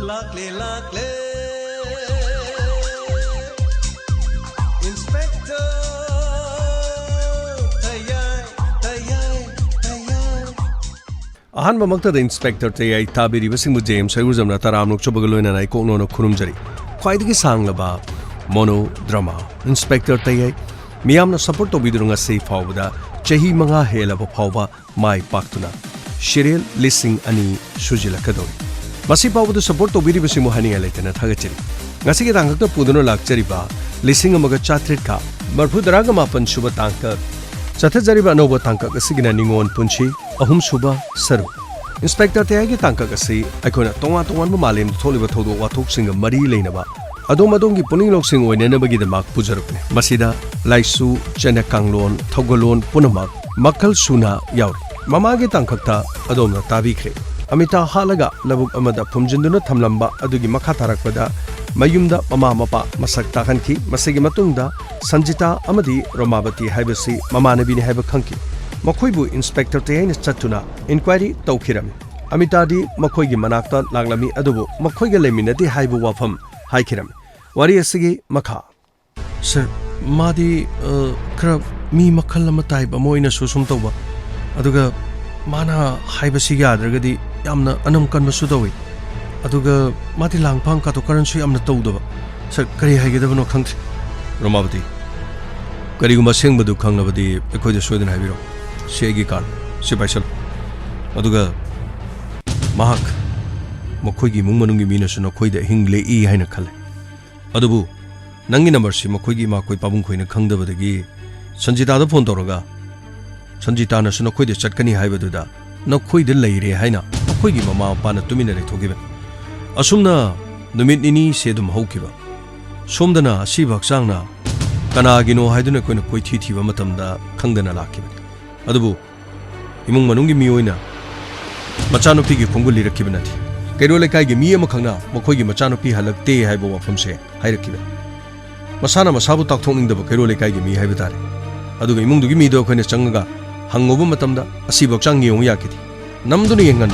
lakle lakle Inspector Tayai Tayai Tayai Ahan mamakta the Inspector Tayai tabiri basingmu James Sayurjamna taramnuk chobagaloina nai kokno no khurumjari khwaidagi sanglaba mono drama Inspector Tayai miyamna support tobidurunga sei fawbada chahi manga helaba fawba mai paktuna serial listing ani sujila kadori masi fawbadu support tobiri basimu haninga leitena thagachiri ngasi ge tangakta puduna lakchari ba listing amaga chatrit ka marfu daraga mapan suba tangka chathajari ba nobo tangka kasigina Ningol Punshi ahum suba saru Inspector Tayai ge tangka kasi aikona tonga tongan ba malem tholiba thodo wathok singa mari leinaba adom adongi puning loksing oinena bagi damak pujarupne masida laisu chena kanglon thogalon punamak makhal suna yauri mamage tangkhakta adomna tabikhre amita halaga labuk amada phumjinduna thamlamba adugi makha tarakpada mayumda mama mapa masak takhanki masigi matungda sanjita amadi romabati haibasi mamanabini haiba khangki makhoibu Inspector Tayai na chatuna inquiry tawkhirami amitadi makhoigi manakta laglami adubu makhoiga leminati haibu wafam haikhiram wari asigi makha sir madi kra mi makhal ama taiba moina susum tawba aduga mana haibasi yadragadi yamna anam kanba sudawi aduga madi langphang ka to karansu yamna tawdaba sir kari haigedabano khangthi romabati kariguma sengbadu khanglabadi ekhoida soidana haibiro segi kar sipaisal aduga mahak makhoigi mungmanungi minasu no khoida hingle I haina khale adubu nangi number si makhoigi ma koi pabung khoina khangdabadagi sanjita da phone toroga sanjita na suno khoide chatkani haibaduda na khoide leire haina makhoigi mama pana tuminare thogiba asumna numit nini sedum haukiba somdana si baksangna kanagino haiduna koina koi thi thiba matamda khangdana lakiba adubu imung manungi miyoina machano pigi khongul lirakibnati Kairo lekai gi mi ama khangna makhoigi machanopi halakte haibo wafamse hairakkiba masana masabu takthongningdaba kairo lekai gi mi haiba tare aduga imungdugi mi do khoina changaga hangobu matamda asibok chang yong yakiti namduni yengan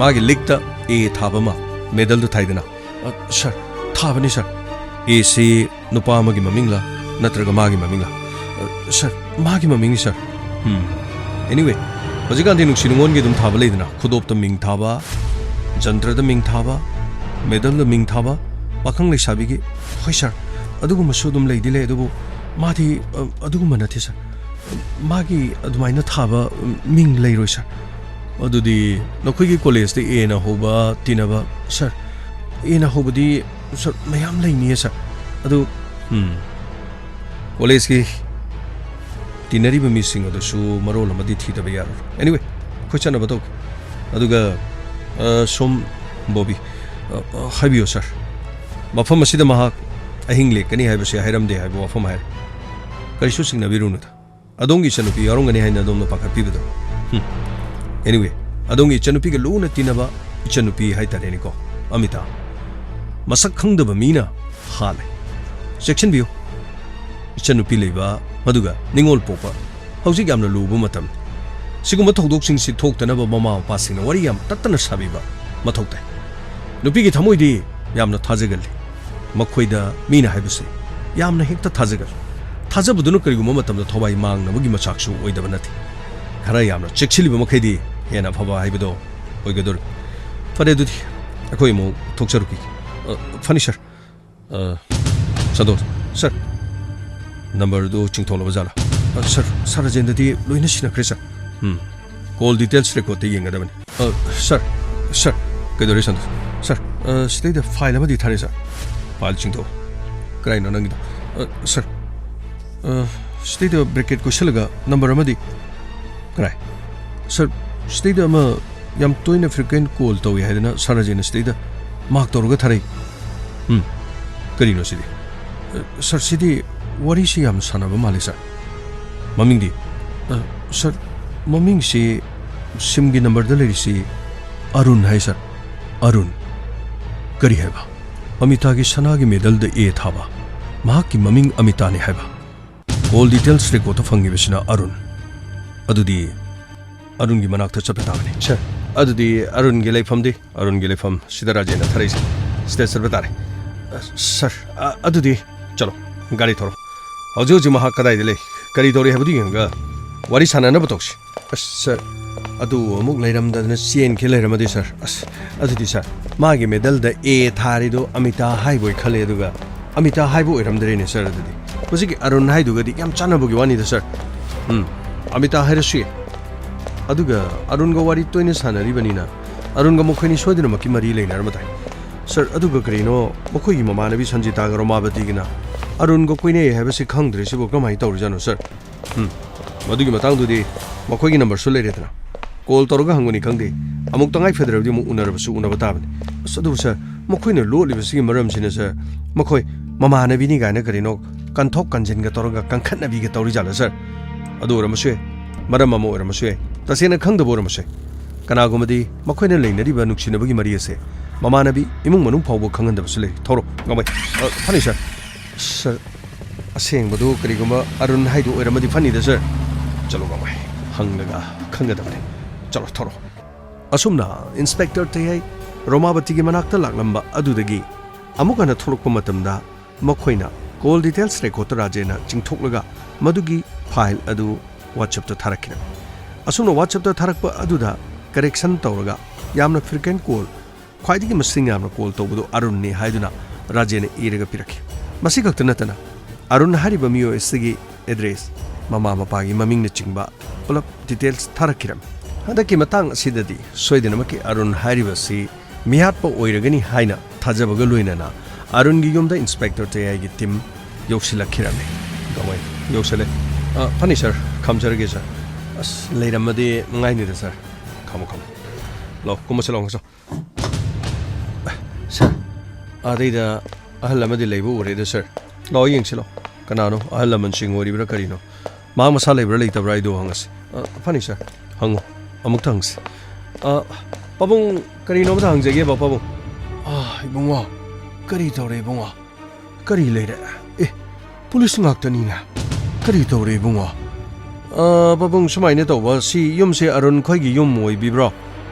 magi likta e thabama medal du thaidana sir thabani sir e si nupa magi mamingla natraga magi mamingla sir magi maming sir anyway hojikan dinuk sinungon gi dum thaba leidana khudop ta ming thaba Jantra the Ming Thaba, Medal the Ming Thaba, Bakang le Sabigi, Hoisar, Adugum Sudum Lady Ledu, Mati Adugumanatisa, Magi Adumina Thaba, Ming Lerosa, Adudi, Nokugi Coles, the Ena Hoba, Tinaba, sir, Ena Hobadi, Sir Mayam Lane, sir, Adu, Coleski, Tineriba missing of the shoe, Marola Maditi the Bayar. Anyway, question about Aduga. Som Bobby Habio sir Mafam Masida Mahak ahing lake any have a Hiram de Habo from her Karishusing Navirunut Adongi Chanupi Arongani Hanadom Paka Pivodo anyway Adongi Chanupi Luna Tinaba Chanupi Haitarenico Amita Masakang the Bamina Hale Section view Chanupi Leva Maduga Ningol Popa Hausigam the Lubumatam Siguma Togdoxing si talked another mama passing a warriam, Tatana Sabiba, Matokte. Lupigi Tamoidi, Yamna Tazagal, Makwida, Mina Habisi, Yamna Hector Tazagal. Tazabudunukari Momatam the Tawai Mang, Namugimachakshu, Oidavanati. Harayamna, Chexili Makedi, Hena Pava Hibido, Oigadur. Fadeduti, Akoimo, Toxaruki, Fanisher, Sadot, sir. Number do Chingtola Vazala. Sir, Sarajendati, Luinashina Crisa. Call details record the young Adaman. Sir, good reason. Sir, stay the file of the Teresa. File Chinto. Crying on Angida. Sir, stay the briquette Cosilaga, number Amadi. Cry. Sir, stay the Yam Twin African coal to we had in a Sarajin stay the Mark Torgatari. Carino City. Sir, City, what is she? Am son of a Malisa? Mamindi. Sir. Moming si Simgi number the lady si Arun hai sir Arun Kari heba Amitagi Sanagi medal the E Thaba Mahaki Maming Amitani heba All details record of Fungi Arun Adudi Arungi Manakta Chapetani. Sir ꯑꯗꯨꯗꯤ ꯑꯔꯨꯟꯒꯤ ꯂꯩꯐꯝꯗꯤ ꯑꯔꯨꯟꯒꯤ ꯂꯩꯐꯝ ꯁꯤꯗ ꯔꯥꯖꯦꯅ ꯊꯥꯔꯛꯏꯁꯦ ꯁꯤꯗ ꯆꯠꯄ ꯇꯥꯔꯦ sir ꯑꯗꯨꯗꯤ ꯆꯂꯣ ꯒꯥꯔꯤ ꯊꯧꯔꯣ ꯍꯧꯖꯤꯛ ꯍꯧꯖꯤꯛ ꯃꯍꯥꯛ ꯀꯗꯥꯏꯗ ꯂꯩ ꯀꯔꯤ ꯇꯧꯔꯤ ꯍꯥꯏꯕꯗꯨ ꯌꯦꯡꯉꯒ ꯋꯥꯔꯤ ꯁꯥꯟꯅꯅꯕ ꯇꯧꯁꯤ ꯁꯔ ꯑꯗꯨ ꯑꯃꯨꯛ ꯂꯩꯔꯝꯗꯗꯅ ꯆꯦꯟꯈꯤ ꯂꯩꯔꯝꯃꯗꯤ ꯁꯔ ꯑꯗꯨꯗꯤ ꯁꯔ ꯃꯥꯒꯤ ꯃꯦꯗꯜꯗ A ꯊꯥꯔꯤꯗꯣ ꯑꯃꯤꯇꯥ ꯍꯥꯏꯕꯣꯏ ꯈꯜꯂꯦ ꯑꯗꯨꯒ ꯑꯃꯤꯇꯥ ꯍꯥꯏꯕ ꯑꯣꯏꯔꯝꯗ꯭ꯔꯦꯅꯦ ꯁꯔ ꯑꯗꯨꯗꯤ ꯍꯧꯖꯤꯛꯀꯤ ꯑꯔꯨꯟ ꯍꯥꯏꯗꯨꯒꯗꯤ ꯌꯥꯝ ꯆꯥꯟꯅꯕꯒꯤ ꯋꯥꯅꯤꯗ ꯁꯔ ꯑꯃꯤꯇꯥ ꯍꯥꯏꯔꯁꯨ ꯌꯥꯏ ꯑꯗꯨꯒ ꯑꯔꯨꯟꯒ ꯋꯥꯔꯤ ꯇꯣꯏꯅ ꯁꯥꯟꯅꯔꯤꯕꯅꯤꯅ ꯑꯔꯨꯟꯒ ꯃꯈꯣꯏꯅꯤ ꯁꯣꯏꯗꯅꯃꯛꯀꯤ ꯃꯔꯤ ꯂꯩꯅꯔꯝꯕ ꯇꯥꯏ ꯁꯔ ꯑꯗꯨꯒ ꯀꯔꯤꯅꯣ ꯃꯈꯣꯏꯒꯤ ꯃꯃꯥꯟꯅꯕꯤ ꯁꯟꯖꯤꯇꯥꯒ ꯔꯣꯃꯥꯕꯇꯤꯒꯤꯅ ꯑꯔꯨꯟꯒ ꯀꯣꯏꯅꯩ ꯍꯥꯏꯕꯁꯤ ꯈꯪꯗ꯭ꯔꯤꯁꯤꯕꯨ ꯀꯔꯝꯍꯥꯏꯅ ꯇꯧꯔꯤꯖꯥꯠꯅꯣ ꯁꯔ ꯃꯗꯨꯒꯤ ꯃꯇꯥꯡꯗꯨꯗꯤ ꯃꯈꯣꯏꯒꯤ ꯅꯝꯕꯔꯁꯨ ꯂꯩꯔꯦꯗꯅ ꯀꯣꯜ ꯇꯧꯔꯒ ꯍꯪꯒꯅꯤ ꯈꯪꯗꯦ ꯑꯃꯨꯛ ꯇꯉꯥꯏ ꯐꯗ꯭ꯔꯕꯗꯤ ꯑꯃꯨꯛ ꯎꯅꯔꯕꯁꯨ ꯎꯅꯕ ꯇꯥꯕꯅꯤ ꯑꯗꯨꯕꯨ ꯁꯔ ꯃꯈꯣꯏꯅ ꯂꯣꯠꯂꯤꯕꯁꯤꯒꯤ ꯃꯔꯝꯁꯤꯅ ꯁꯔ ꯃꯈꯣꯏ ꯃꯃꯥꯟꯅꯕꯤꯅꯤ ꯀꯥꯏꯅ ꯀꯔꯤꯅೋ ꯀꯟꯊꯣꯛ ꯀꯟꯖꯤꯟꯒ ꯇꯧꯔꯒ ꯀꯟꯈꯠꯅꯕꯤꯒ ꯇꯧꯔꯤꯖꯥꯠꯂ ꯁꯔ ꯑꯗꯨ ꯑꯣꯏꯔꯝꯕꯁꯨ ꯌꯥꯏ ꯃꯔꯝ ꯑꯃ ꯑꯣꯏꯔꯝꯕꯁꯨ ꯌꯥꯏ ꯇꯁꯦꯡꯅ ꯈꯪꯗꯕ ꯑꯣꯏꯔꯝꯕꯁꯨ ꯌꯥꯏ ꯀꯅꯥꯒꯨꯝꯕꯗꯤ ꯃꯈꯣꯏꯅ ꯂꯩꯅꯔꯤꯕ ꯅꯨꯡꯁꯤꯅꯕꯒꯤ ꯃꯔꯤ ꯑꯁꯦ ꯃꯃꯥꯟꯅꯕꯤ ꯏꯃꯨꯡ ꯃꯅꯨꯡ ꯐꯥꯎꯕ ꯈꯪꯍꯟꯗꯕꯁꯨ ꯂꯩ ꯊꯧꯔꯣ ꯉꯝꯃꯩ ꯐꯅꯤ ꯁꯔ ꯑꯁꯦꯡꯕꯗꯨ ꯀꯔꯤꯒꯨꯝꯕ ꯑꯔꯨꯟ ꯍꯥꯏꯗꯨ ꯑꯣꯏꯔꯝꯃꯗꯤ ꯐꯅꯤꯗ ꯁꯔ ꯆꯂꯣ ꯉꯝꯃꯩ ꯍꯪꯂꯒ ꯈꯪꯒꯗꯕꯅꯤ ꯆꯂꯣ ꯊꯧꯔꯣ ꯑꯁꯨꯝꯅ ꯏꯟꯁꯄꯦꯛꯇꯔ ꯇꯌꯥꯏ ꯔꯣꯃꯥꯕꯇꯤꯒꯤ ꯃꯅꯥꯛꯇ ꯂꯥꯛꯂꯝꯕ ꯑꯗꯨꯗꯒꯤ ꯑꯃꯨꯛ ꯍꯟꯅ ꯊꯣꯛꯂꯛꯄ ꯃꯇꯝꯗ ꯃꯈꯣꯏꯅ ꯀꯣꯜ ꯗꯤꯇꯦꯜꯁ ꯔꯦꯀꯣꯔꯗꯇ ꯔꯥꯖꯦꯅ ꯆꯤꯡꯊꯣꯛꯂꯒ ꯃꯗꯨꯒꯤ ꯐꯥꯏꯜ ꯑꯗꯨ WhatsAppꯇ ꯊꯥꯔꯛꯈꯤꯔꯝꯃꯤ ꯑꯁꯨꯝꯅ WhatsAppꯇ ꯊꯥꯔꯛꯄ ꯑꯗꯨꯗ ꯀꯔꯦꯛꯁꯟ ꯇꯧꯔꯒ ꯌꯥꯝꯅ ꯐ꯭ꯔꯤꯀ꯭ꯋꯦꯟ ꯀꯣꯜ ꯈ꯭ꯋꯥꯏꯗꯒꯤ ꯃꯁꯤꯡ ꯌꯥꯝꯅ ꯀꯣꯜ ꯇꯧꯕꯗꯨ ꯑꯔꯨꯟꯅꯤ ꯍꯥꯏꯗꯨꯅ ꯔꯥꯖꯦꯅ ꯏꯔꯒ ꯄꯤꯔꯛꯈꯤ ꯃꯁꯤ ꯈꯛꯇ ꯅꯠꯇꯅ ꯑꯔꯨꯟ ꯍꯥꯏꯔꯤꯕ ꯃꯤꯑꯣꯏ ꯑꯁꯤꯒꯤ ꯑꯦꯗ꯭ꯔꯦꯁ ꯃꯃꯥ ꯃꯄꯥꯒꯤ ꯃꯃꯤꯡꯅꯆꯤꯡꯕ ꯄꯨꯂꯞ ꯗꯤꯇꯦꯜꯁ ꯊꯥꯔꯛꯈꯤꯔꯝꯃꯤ ꯍꯟꯗꯛꯀꯤ ꯃꯇꯥꯡ ꯑꯁꯤꯗꯗꯤ ꯁꯣꯏꯗꯅꯃꯛꯀꯤ ꯑꯔꯨꯟ ꯍꯥꯏꯔꯤꯕꯁꯤ ꯃꯤꯍꯥꯠꯄ ꯑꯣꯏꯔꯒꯅꯤ ꯍꯥꯏꯅ ꯊꯥꯖꯕꯒ ꯂꯣꯏꯅꯅ ꯑꯔꯨꯟꯒꯤ ꯌꯨꯝꯗ ꯏꯟꯁꯄꯦꯛꯇꯔ ꯇꯌꯥꯏꯒꯤ ꯇꯤꯝ ꯌꯧꯁꯤꯜꯂꯛꯈꯤꯔꯝꯃꯤ ꯀꯃꯥꯏ ꯌꯧꯁꯤꯜꯂꯦ ꯐꯅꯤ ꯁꯔ ꯈꯝꯖꯔꯒꯦ ꯁꯔ ꯂꯩꯔꯝꯃꯗꯤ ꯅꯨꯡꯉꯥꯏꯅꯤꯗ ꯁꯔ ꯈꯝꯃꯣ ꯂꯥꯛꯑꯣ ꯀꯨꯝꯃꯁꯤ ꯂꯥꯛꯑꯣ ꯁꯔ ꯑꯗꯩꯗ ꯑꯍꯜ ꯑꯃꯗꯤ ꯂꯩꯕ ꯎꯔꯦꯗ ꯁꯔ ꯂꯥꯛꯑꯣ ꯌꯦꯡꯁꯤ ꯂꯥꯛꯑꯣ ꯀꯅꯥꯅꯣ ꯑꯍꯜ ꯂꯃꯟꯁꯤꯡ ꯑꯣꯏꯔꯤꯕ꯭ꯔꯥ ꯀꯔꯤꯅꯣ ꯃꯍꯥꯛ ꯃꯁꯥ ꯂꯩꯕ꯭ꯔꯥ ꯂꯩꯇꯕ꯭ꯔꯥ ꯑꯩꯗꯣ ꯍꯪꯉꯁꯤ ꯐꯅꯤ ꯁꯔ ꯍꯪꯉꯣ ꯑꯃꯨꯛꯇ ꯍꯪꯁꯤ ꯄꯥꯕꯨꯡ ꯀꯔꯤꯅꯣꯝꯇ ꯍꯪꯖꯒꯦꯕ ꯄꯥꯕꯨꯡ ꯏꯕꯨꯡꯉꯣ ꯀꯔꯤ ꯇꯧꯔꯦ ꯏꯕꯨꯡꯉꯣ ꯀꯔꯤ ꯂꯩꯔꯦ ꯄꯨꯂꯤꯁ ꯉꯥꯛꯇꯅꯤꯅꯦ ꯀꯔꯤ ꯇꯧꯔꯦ ꯏꯕꯨꯡꯉꯣ ꯄꯥꯕꯨꯡ ꯁꯨꯃꯥꯏꯅ ꯇꯧꯕ ꯁꯤ ꯌꯨꯝꯁꯦ ꯑꯔꯨꯟ ꯈꯣꯏꯒꯤ ꯌꯨꯝ ꯑꯣꯏꯕꯤꯕ꯭ꯔꯣ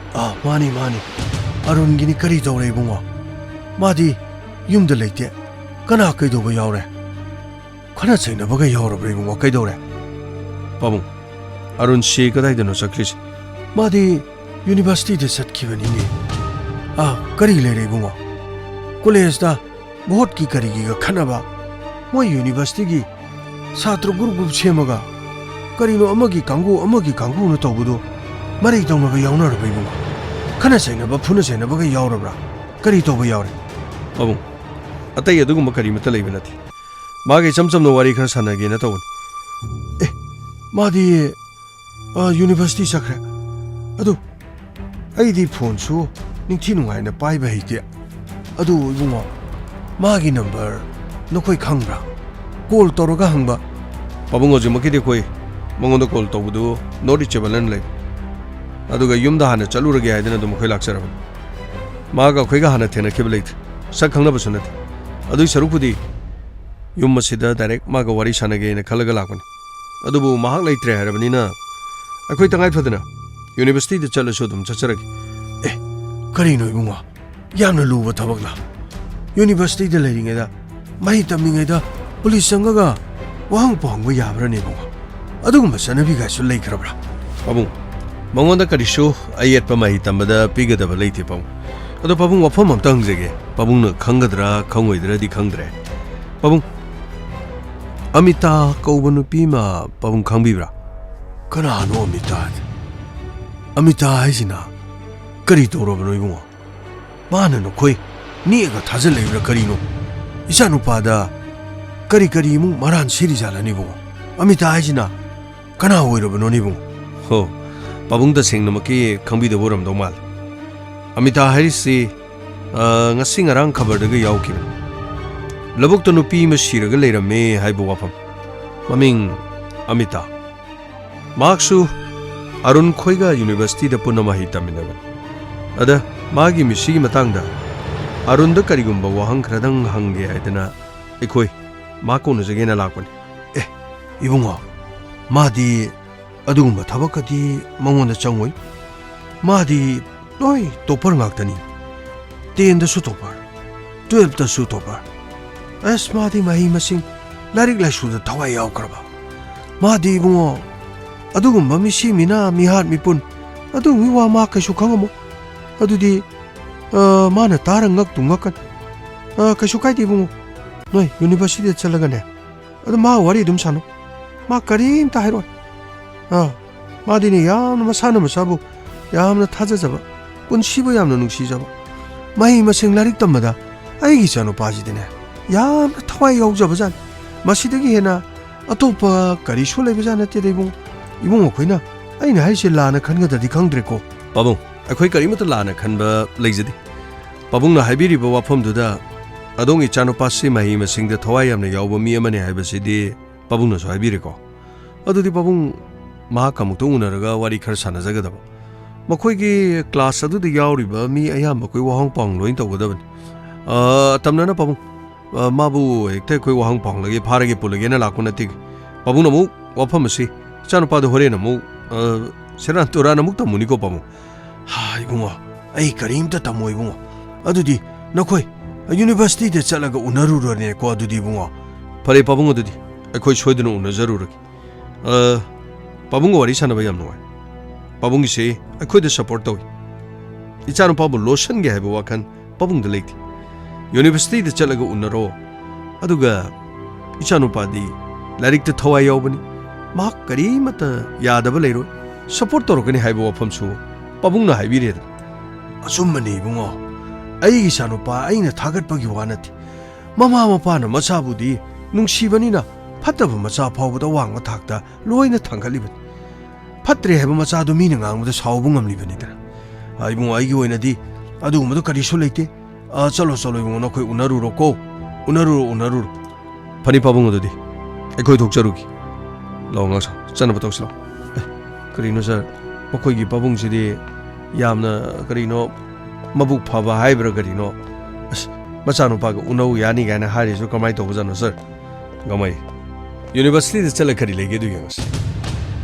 ꯃꯥꯅꯤ ꯑꯔꯨꯟꯒꯤꯅꯤ ꯀꯔꯤ ꯇꯧꯔꯦ ꯏꯕꯨꯡꯉꯣ ꯃꯥꯗꯤ ꯌꯨꯝꯗ ꯂꯩꯇꯦ ꯀꯅꯥ ꯀꯩꯗꯧꯕ ꯌꯥꯎꯔꯦ ꯈꯠꯅ ꯆꯩꯅꯕꯒ ꯌꯥꯎꯔꯕ꯭ꯔꯥ ꯏꯕꯨꯡꯉꯣ ꯀꯩꯗꯧꯔꯦ ꯄꯥꯕꯨꯡ ꯑꯔꯨꯟ ꯁꯤ ꯀꯗꯥꯏꯗꯅꯣ ꯆꯠꯈ꯭ꯔꯤꯁꯦ ꯃꯥꯗꯤ ꯌꯨꯅꯤꯚꯔꯁꯤꯇꯤꯗ ꯆꯠꯈꯤꯕꯅꯤꯅꯦ ꯀꯔꯤ ꯂꯩꯔꯦ ꯏꯕꯨꯡꯉꯣ ꯀꯣꯂꯦꯖꯇ ꯚꯣꯠꯀꯤ ꯀꯔꯤꯒꯤꯒ ꯈꯠꯅꯕ ꯃꯣꯏ ꯌꯨꯅꯤꯚꯔꯁꯤꯇꯤꯒꯤ ꯁꯥꯇ꯭ꯔ ꯒ꯭ꯔꯨꯞ ꯁꯦꯝꯃꯒ ꯀꯔꯤꯅꯣ ꯑꯃꯒꯤ ꯀꯥꯡꯕꯨꯅ ꯇꯧꯕꯗꯣ ꯃꯔꯩ ꯇꯧꯅꯕ ꯌꯥꯎꯅꯔꯕ ꯏꯕꯨꯡꯉꯣ ꯈꯠꯅ ꯆꯩꯅꯕ ꯐꯨꯅ ꯆꯩꯅꯕꯒ ꯌꯥꯎꯔꯕ꯭ꯔꯥ ꯀꯔꯤ ꯇꯧꯕ ꯌꯥꯎꯔꯦ ꯄꯥꯕꯨꯡ ꯑꯇꯩ ꯑꯗꯨꯒꯨꯝꯕ ꯀꯔꯤꯃꯠꯇ ꯂꯩꯕ ꯅꯠꯇꯦ ꯃꯥꯒꯤ ꯏꯆꯝ ꯆꯝꯅ ꯋꯥꯔꯤ ꯈꯔ ꯁꯥꯟꯅꯒꯦꯅ ꯇꯧꯕꯅꯤ ꯃꯥꯗꯤ ꯌꯨꯅꯤꯚꯔꯁꯤꯇꯤ ꯆꯠꯈ꯭ꯔꯦ ꯑꯗꯨ ꯑꯩꯗꯤ ꯐꯣꯟꯁꯨ ꯅꯤꯡꯊꯤ ꯅꯨꯡꯉꯥꯏꯅ ꯄꯥꯏꯕ ꯍꯩꯇꯦ ꯑꯗꯨ ꯏꯕꯨꯡꯉꯣ ꯃꯥꯒꯤ ꯅꯝꯕꯔ ꯅꯈꯣꯏ ꯈꯪꯕ꯭ꯔꯥ ꯀꯣꯜ ꯇꯧꯔꯒ ꯍꯪꯕ ꯄꯥꯕꯨꯡ ꯍꯧꯖꯤꯛꯃꯛꯀꯤꯗꯤ ꯑꯩꯈꯣꯏ ꯃꯉꯣꯟꯗ ꯀꯣꯜ ꯇꯧꯕꯗꯨ ꯅꯣꯠ ꯔꯤꯆꯦꯕꯜ ꯑꯅ ꯂꯩ ꯑꯗꯨꯒ ꯌꯨꯝꯗ ꯍꯥꯟꯅ ꯆꯠꯂꯨꯔꯒꯦ ꯍꯥꯏꯗꯅ ꯑꯗꯨꯝ ꯑꯩꯈꯣꯏ ꯂꯥꯛꯆꯔꯕꯅꯤ ꯃꯥꯒ ꯑꯩꯈꯣꯏꯒ ꯍꯥꯟꯅ ꯊꯦꯡꯅꯈꯤꯕ ꯂꯩꯇ꯭ꯔꯦ ꯁꯛ ꯈꯪꯅꯕꯁꯨ ꯅꯠꯇꯦ ꯑꯗꯨꯒꯤ ꯁꯔꯨꯛꯄꯨꯗꯤ ꯌꯨꯝ ꯑꯁꯤꯗ ꯗꯥꯏꯔꯦꯛ ꯃꯥꯒ ꯋꯥꯔꯤ ꯁꯥꯟꯅꯒꯦꯅ ꯈꯜꯂꯒ ꯂꯥꯛꯄꯅꯤ ꯑꯗꯨꯕꯨ ꯃꯍꯥꯛ ꯂꯩꯇ꯭ꯔꯦ ꯍꯥꯏꯔꯕꯅꯤꯅ ꯑꯩꯈꯣꯏ ꯇꯉꯥꯏ ꯐꯗꯅ ꯌꯨꯅꯤꯚꯔꯁꯤꯇꯤꯗ ꯆꯠꯂꯁꯨ ꯑꯗꯨꯝ ꯆꯠꯆꯔꯒꯦ ꯀꯔꯤꯅꯣ ꯏꯕꯨꯡꯉꯣ ꯌꯥꯝꯅ ꯂꯨꯕ ꯊꯕꯛꯂꯥ ꯌꯨꯅꯤꯚꯔꯁꯤꯇꯤꯗ ꯂꯩꯔꯤꯉꯩꯗ ꯃꯍꯩ ꯇꯝꯂꯤꯉꯩꯗ ꯄꯨꯂꯤꯁ ꯆꯪꯉꯒ ꯋꯥꯍꯪ ꯄꯥꯎꯍꯪꯕ ꯌꯥꯕ꯭ꯔꯥꯅꯦ ꯏꯕꯨꯡꯉꯣ ꯑꯗꯨꯒꯨꯝꯕ ꯆꯠꯅꯕꯤꯒꯥꯏꯁꯨ ꯂꯩꯈ꯭ꯔꯕ꯭ꯔꯥ ꯄꯥꯕꯨꯡ ꯃꯉꯣꯟꯗ ꯀꯔꯤꯁꯨ ꯑꯌꯦꯠꯄ ꯃꯍꯩ ꯇꯝꯕꯗ ꯄꯤꯒꯗꯕ ꯂꯩꯇꯦ ꯄꯥꯕꯨꯡ ꯑꯗꯣ ꯄꯥꯕꯨꯡ ꯋꯥꯐꯝ ꯑꯝꯇ ꯍꯪꯖꯒꯦ ꯄꯥꯕꯨꯡꯅ ꯈꯪꯒꯗ꯭ꯔꯥ ꯈꯪꯉꯣꯏꯗ꯭ꯔꯗꯤ ꯈꯪꯗ꯭ꯔꯦ ꯄꯥꯕꯨꯡ ꯑꯃꯤꯇꯥ ꯀꯧꯕ ꯅꯨꯄꯤ ꯑꯃ ꯄꯥꯕꯨꯡ ꯈꯪꯕꯤꯕ꯭ꯔꯥ ꯀꯅꯥꯅꯣ ꯑꯃꯤꯇꯥ ꯍꯥꯏꯁꯤꯅ ꯀꯔꯤ ꯇꯧꯔꯕꯅꯣ ꯏꯕꯨꯡꯉꯣ ꯃꯥꯅ ꯅꯈꯣꯏ ꯅꯦꯛꯑꯒ ꯊꯥꯖꯤꯜꯂꯛꯏꯕ꯭ꯔꯥ ꯀꯔꯤꯅꯣ ꯏꯆꯥꯅꯨꯄꯥꯗ ꯀꯔꯤ ꯏꯃꯨꯡ ꯃꯔꯥꯟ ꯁꯤꯔꯤꯖꯥꯠꯂꯅꯤ ꯏꯕꯨꯡꯉꯣ ꯑꯃꯤꯇꯥ ꯍꯥꯏꯁꯤꯅ ꯀꯅꯥ ꯑꯣꯏꯔꯕꯅꯣꯅꯦ ꯏꯕꯨꯡꯉꯣ ꯍꯣ ꯄꯥꯕꯨꯡ ꯇꯁꯦꯡꯅꯃꯛꯀꯤ ꯈꯪꯕꯤꯗꯕ ꯑꯣꯏꯔꯝꯗꯧ ꯃꯥꯜꯂꯦ ꯑꯃꯤꯇꯥ ꯍꯥꯏꯔꯤꯁꯤ ꯉꯁꯤ ꯉꯔꯥꯡ ꯈꯕꯔꯗꯒ ꯌꯥꯎꯈꯤꯕꯅꯤ ꯂꯧꯕꯨꯛꯇ ꯅꯨꯄꯤ ꯑꯃ ꯁꯤꯔꯒ ꯂꯩꯔꯝꯃꯦ ꯍꯥꯏꯕ ꯋꯥꯐꯝ ꯃꯃꯤꯡ ꯑꯃꯤꯇꯥ ꯃꯍꯥꯛꯁꯨ ꯑꯔꯨꯟ ꯈꯣꯏꯒ ꯌꯨꯅꯤꯚꯔꯁꯤꯇꯤꯗ ꯄꯨꯟꯅ ꯃꯍꯩ ꯇꯝꯃꯤꯟꯅꯕꯅꯤ ꯑꯗ ꯃꯥꯒꯤ ꯃꯤꯁꯤꯒꯤ ꯃꯇꯥꯡꯗ ꯑꯔꯨꯟꯗ ꯀꯔꯤꯒꯨꯝꯕ ꯋꯥꯍꯪ ꯈꯔꯗꯪ ꯍꯪꯒꯦ ꯍꯥꯏꯗꯅ ꯑꯩꯈꯣꯏ ꯃꯥ ꯀꯣꯟꯅꯖꯒꯦꯅ ꯂꯥꯛꯄꯅꯤ ꯏꯕꯨꯡꯉꯣ ꯃꯥꯗꯤ ꯑꯗꯨꯒꯨꯝꯕ ꯊꯕꯛꯀꯗꯤ ꯃꯉꯣꯟꯗ ꯆꯪꯉꯣꯏ ꯃꯥꯗꯤ Loi topper ngaktani. 10 da su topper. 12 da su topper. As madi mahi masing larik la su da thawai yaw kraba. Madi bungo adugumba mi si mina mi hat mi pun. Adu mi wa ma kasu khangamo. Adudi mana tarang ngak tungakan. Kasu kai di bungo. Noi university chalaga ne. Adu ma wari dum sano. Ma karim ta hairoi. Madi ni yam na sana masabu. Yam na thaja jaba. Punshi bu yam na nungsi jaba. Mahi masing larik tamada. Aigi chano paji dine. Yam na thawai yaw jaba jan. Masidagi hena atopa kari su leba jan ate dei bungo. Ibungo khoina aina haise lana khanga dadi khangdre ko. Babung akhoi kari mata lana khanba leijadi. Babung na haibiri ba wafam duda adong ichano pasi mahi masing da thawai yam na yawba mi amane haibasidi babung na so haibiri ko. Adudi babung ma kamukto unaraga wari khar sana jagadaba. Makhoi gi class adu di yawriba mi ayam koi wahong pang loin tawgadaban. Tamna na babung mabu ekte koi wahong pang lagi pharagi pulagi na lakuna tig. Babung namu wafam asi chano padu hore namu seran tura namu tamuni ko babung. Ha ibungo ai karim ta tamu ibungo. Adudi nakhoi university de chalaga unaru ne ko adudi ibungo. Pare babung adudi akhoi soiduna unajaruragi. Babung wari sana bayam no. Babung se akhoi de support tawi. Ichano pabu lotion ge haiba wakan babung de lekti. University de chalaga unaro aduga ichano padi larik te thawai yawbani ma kari mata yadaba leiro support torokani haiba wafam su babung na haibire asumani bungo ai isano pa aina thagat pagi wanati mama mapa na machabudi nungsibani na fataba macha phawbada wangma thakta loina thangkhaliba fatre haiba macha du mina ngangmada sawbu ngamlibani da ai bungo ai gi oinadi adu madu kari su leite chalo bungo na khoi unaru ro ko unaru phani babung adudi ekhoi thokcharugi lawnga sa chana batoslo karino sir makhoi gi babung sidi yamna karino mabuk phaba haibra karino machano pa unau yani gaina hari so kamai to bujano sir gamai university de chala kari lege du yangas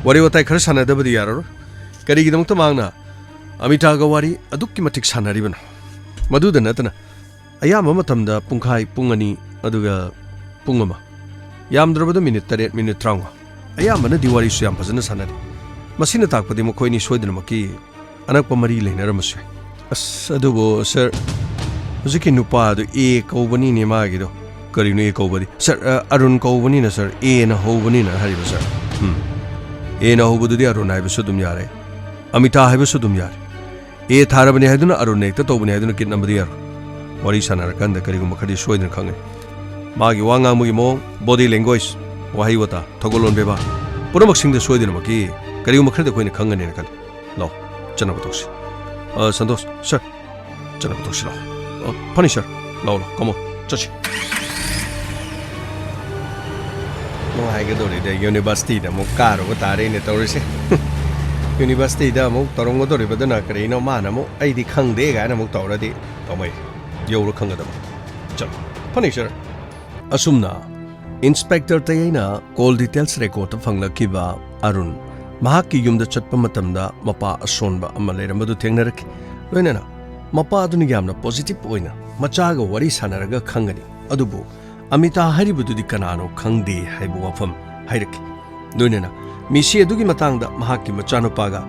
wari watai khar sana da badi yaro kari gi damta mangna amita ga wari adukki matik sanari bana madu da natana ayama matamda pungkhai pungani aduga pungama yamdrabada minute 3 minute 3 ayamana diwali su yam phajana sanari masina takpadi makhoi ni soidana maki anakpa mari leinaramasai adubo sir hujiki nupa adu e kaubani ne magi do karino e kaubadi sir arun kaubani na sir e na hobani na hariba sir e na hobudu di arun haiba sudum yare amita haiba sudum yare e tharabani haiduna arun nekta tobani haiduna kitnambadi yar wari sanar kanda karigo makhadi soidana khangani magi wanga mugi mo body language wahi wata thogolon beba puramak singda soidana maki karigo makhada koina khangani na kal law chana batosi Santos sir chana batosi law pani sir law come on chachi mo hai ga dori de university da mo karo ga tare ne tawrisi university da mo tarong dori badana karino mana mo ai di khangde ga na mo tawradi tomai yoro khangada chalo pani sir asumna inspector tayina call details record phanglakiba arun mahaki yumda chatpa matamda mapa asonba ama leramadu thengnarak loinana mapa aduni yamna positive oina machaga wari sanaraga khangani adubu amita haribududi kanano khangde haibu wafam hairaki loinana misi adugi matangda mahaki machanupaga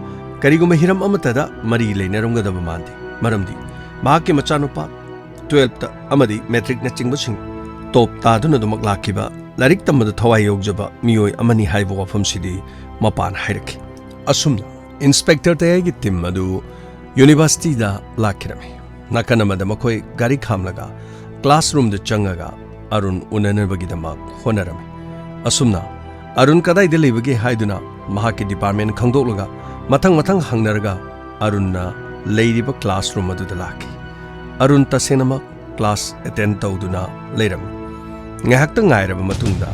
kariguma hiram amatada mari leinarumgadaba mandi maramdi mahaki machanupa 12 ta amadi metric na chingbasing top taduna dumak lakiba larik tamada thawai yogjaba miyoi amani haibu wafam sidi mapan hairaki asumna inspector tayagi tim adu university da lakirami nakanamada makoi gari khamlaga classroom da changaga arun unanabagi dama honarami asumna arun kadai de lebagi haiduna mahaki department khangdoklaga mathang hangnaraga arunna leiriba classroom adu da laki arun tasenama class attend tawduna leiram ngahakta ngairaba matungda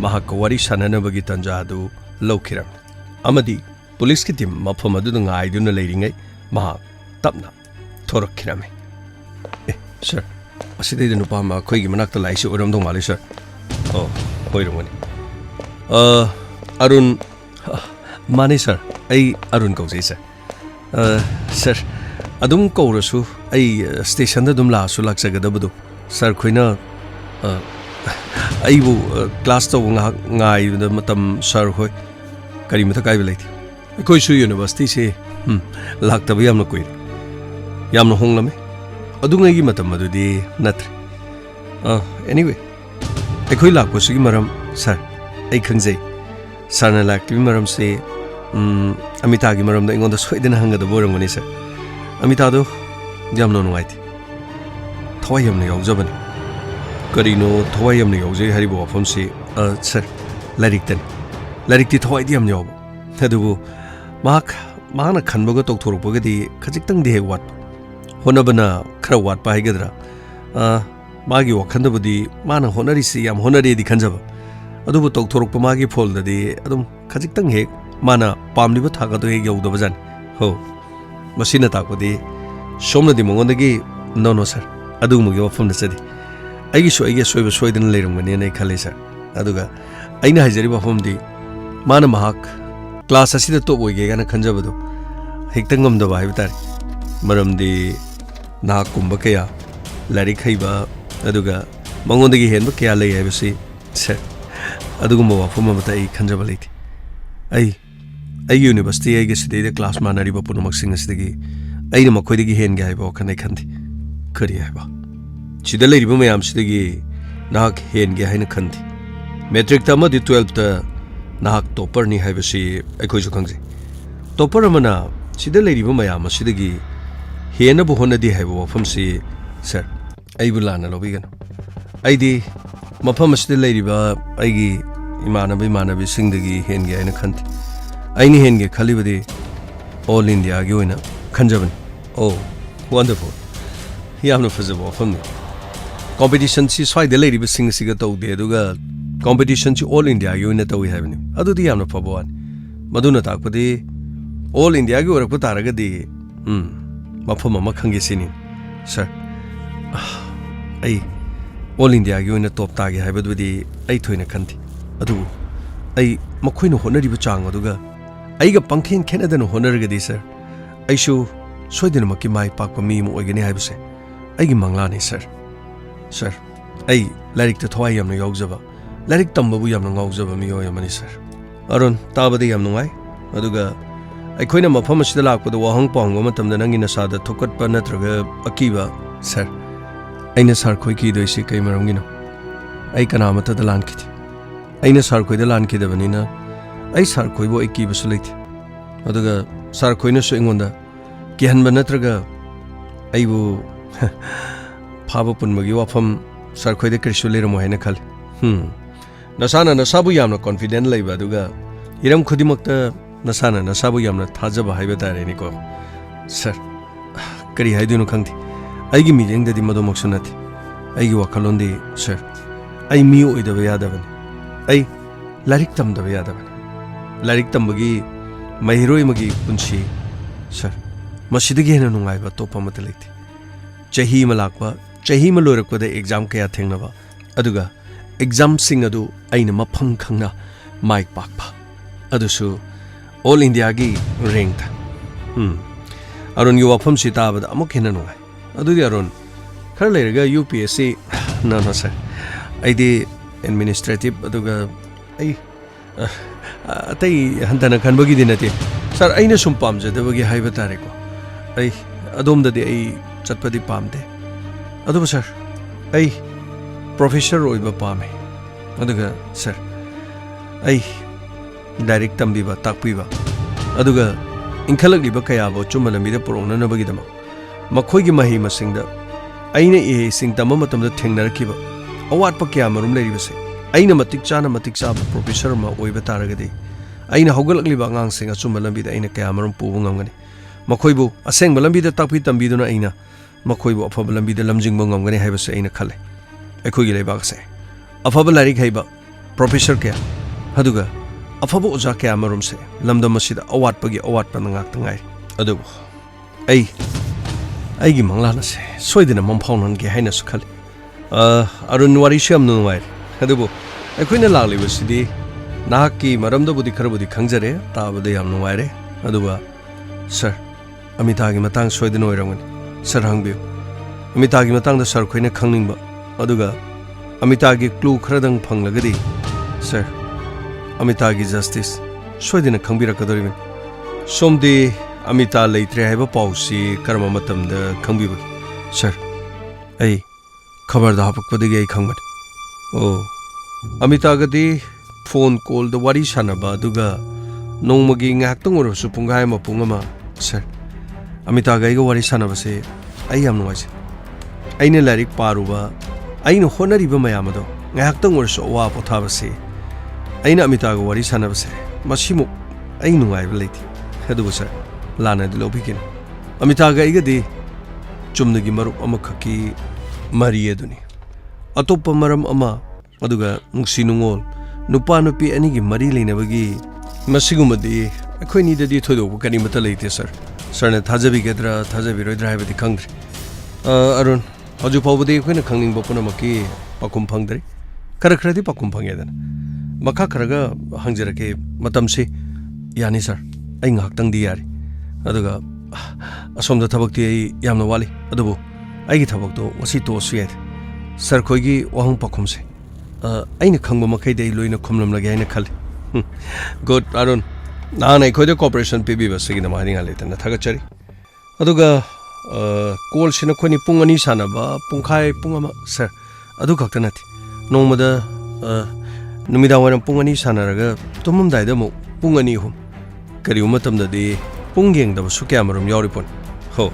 mahaka wari sananabagi tanja adu laukiram amadi police ki team mafam adu ngaiduna leiringai maha tapna thorakkirame sir aside de nupa ma khoi gi manakta laisi oram dong mali sir oh hoirongani arun mani sir ai arun kaujai sir sir adum kaurasu ai station da dum la su laksagadabadu sir khoina ai bu class to ngai da matam sir khoi kari mata kai belai koi su university se lakta ba yamna koi yamna honglame adungai gi matam adudi natri anyway koi lakpo su gi maram sir ai khangjai sarna lakti maram se amita gi maram da ingon da soidena hanga da borangani sir amita do yamna nungai ti thawai yamna yaujabani karino thawai yamna yaujai haribo wafam se sir larik ti thawai di yam yaw adubu mahana khanbaga tokthorokpaga di khajikhtang de wat honabana khara wat pa haigadra magi wakhandabudi mana honari si yam honari di khanjaba adubu tokthorokpa magi phol da di adum khajikhtang he mana pamliba thaga do he yaudaba jan ho masina takpadi somna di mongondagi no sir adugumugi wafam da chadi aigi soiba soidana leirungani nei khale sir aduga aina hajari wafam di mana mahak class asida top oige gana khanjabadu hekta ngamdaba haibtari maramdi na kumba kaya larik haiba aduga mangondagi henba kaya lei haibasi sir adugumba wafam amata ai khanjaba leiti ai university ai ge sidai class manari ba punumak sing asidagi aina makoidagi hen ga haiba khanai khandi kari haiba sida leiriba mayam sidagi nak hen ge haina khandi metric ta ma di 12 ta nak topper ni haibasi aikoi ju khangji topper amana sida leiriba mayam asidagi hena bu honadi haiba wafam si sir ai bulana lobigana aidi mafam asida leiriba aigi imanabi singdagi hen ge haina khandi aini hen ge khalibadi all india ge oina khanjaban oh wonderful yamna fazabo wafam competition si swaide leiriba sing siga tawde aduga competition si all india gi oina tawi haibani adudi yamna faboan maduna takpadi all india gi orakpa taragadi mafam ama khange sini sir ai all india gi oina top ta gi haibadudi ai thoina khanti adu ai makhoina honariba chang aduga aiga pangkhen khenadana honargadi sir aishu soidena makki mai pakpa mi mo oigani haibase aigi manglani sir ai larik ta thawai yamna yaujaba larik tambabu yamna ngaujaba mi oyamani sir aron tabadi yam nungai aduga aikhoina mafam asida lakpada wahong pangwa matamda nangi nasada thokatpa natraga akiba sir aina sar khoi ki doisi kai marangino ai kana mata da lankiti aina sar khoi da lankida banina ai sar khoi bo ikiba suleiti aduga sar khoina so ingonda kihanba natraga aibu phaba punmagi wafam sar khoide krisu leramo haina khal nasana nasabu yamna confident leiba aduga iram khudimakta nasana nasabu yamna thajaba haiba tare ni ko sir kari haidunu khangti aigi mijeng dadi madomak sunati aigi wakalondi sir ai mi oidaba yadabani ai larik tamdaba yadabani larik tambagi mahiroi magi punshi sir masidagi hena nungaiba topa mata leiti chahi malakwa chahi malorakpada exam kaya thengnaba aduga exam sing adu aina mafam khangna mic pakpa adusu all india gi rank aron yu wafam sita bada amuk hena nungai adudi aron khar lerga upsc no sir aidi administrative aduga ai atai hantana khanbagi dinate sir aina sum pamjadabagi haiba tare ko ai adomdadi ai chatpadi pamde aduba sir ai professor oiba pame aduga sir ai direct tambiba takpiba aduga inkhalakliba kayabo chumalamida porona nabagidama makhoigi mahi masingda aina e sing tamma matamda thengnarakhiba awatpa kya marum leiribase aina matik chaba professor ma oiba taragadi aina hogalakliba ngang sing achumalambida aina kya marum pubu ngamgani makhoibu aseng balambida takpi tambiduna aina makhoibu afaba lambida lamjingba ngamgani haibase aina khale aikhoigi leibakse afaba larik haiba professor kya haduga afaba oja kya marum se lamdam masida awatpagi awatpa ngak tangai adu aigi manglana se soidina mamphaunan ge haina su khale arun wari sham nu wai adubu aikhoina laglibasidi nahaki maramda budi kharabudi khangjare tabada yam nuwaire aduba sir Amitagi matang soidin oirangani sir hangbiu Amitagi matang da sir khoina khangningba aduga Amitagi clue khradang phanglagadi sir Amitagi justice soidina khangbirakadoribin somdi Amita leitre haiba pausi karma matamda khangbiba sir ai khabar da hapakpadagi ai khangbat oh Amitagadi phone call da wari sanaba aduga nongmagi ngaktang orosu pungai ma pungama sir Amitaga iga wari sanabase ai yam nuwaise aina larik paruba aina honariba mayamado ngaktang orosu wa pothabase aina Amitaga wari sanabase masimu ai nuwaiba leiti aduba sir lana de lobikin Amitaga iga di chumnagi marup ama khaki mari aduni atoppa maram ama aduga nungsi nungol nupa nupi anigi mari leinabagi masigumadi akhoi dadi thodo kani mata leite sir sarna thajabigedra thajabiroidra haibadi khangdri arun hoju pawbadi akhoi na khangning bopuna maki pakum phangdri kharadi pakum phangedana makha kharaga hangjarake matamse yani sir ai ngaktang di yari aduga asomda thabakti ai yamna wali adubu aigi thabakto wasi to suyed sir khoigi wahong pakumse aina khangba makai dei loina khumlam lage aina khal good arun nana khoida cooperation pb basigi na mari ngale tan thagachari aduga call sina khoni pungani sanaba pungkhai pungama sir adu khakta nathi nongmada numida waram pungani sanaraga tumum daida mo pungani hum kari umatam da de pungyeng da su kya marum yori pon ho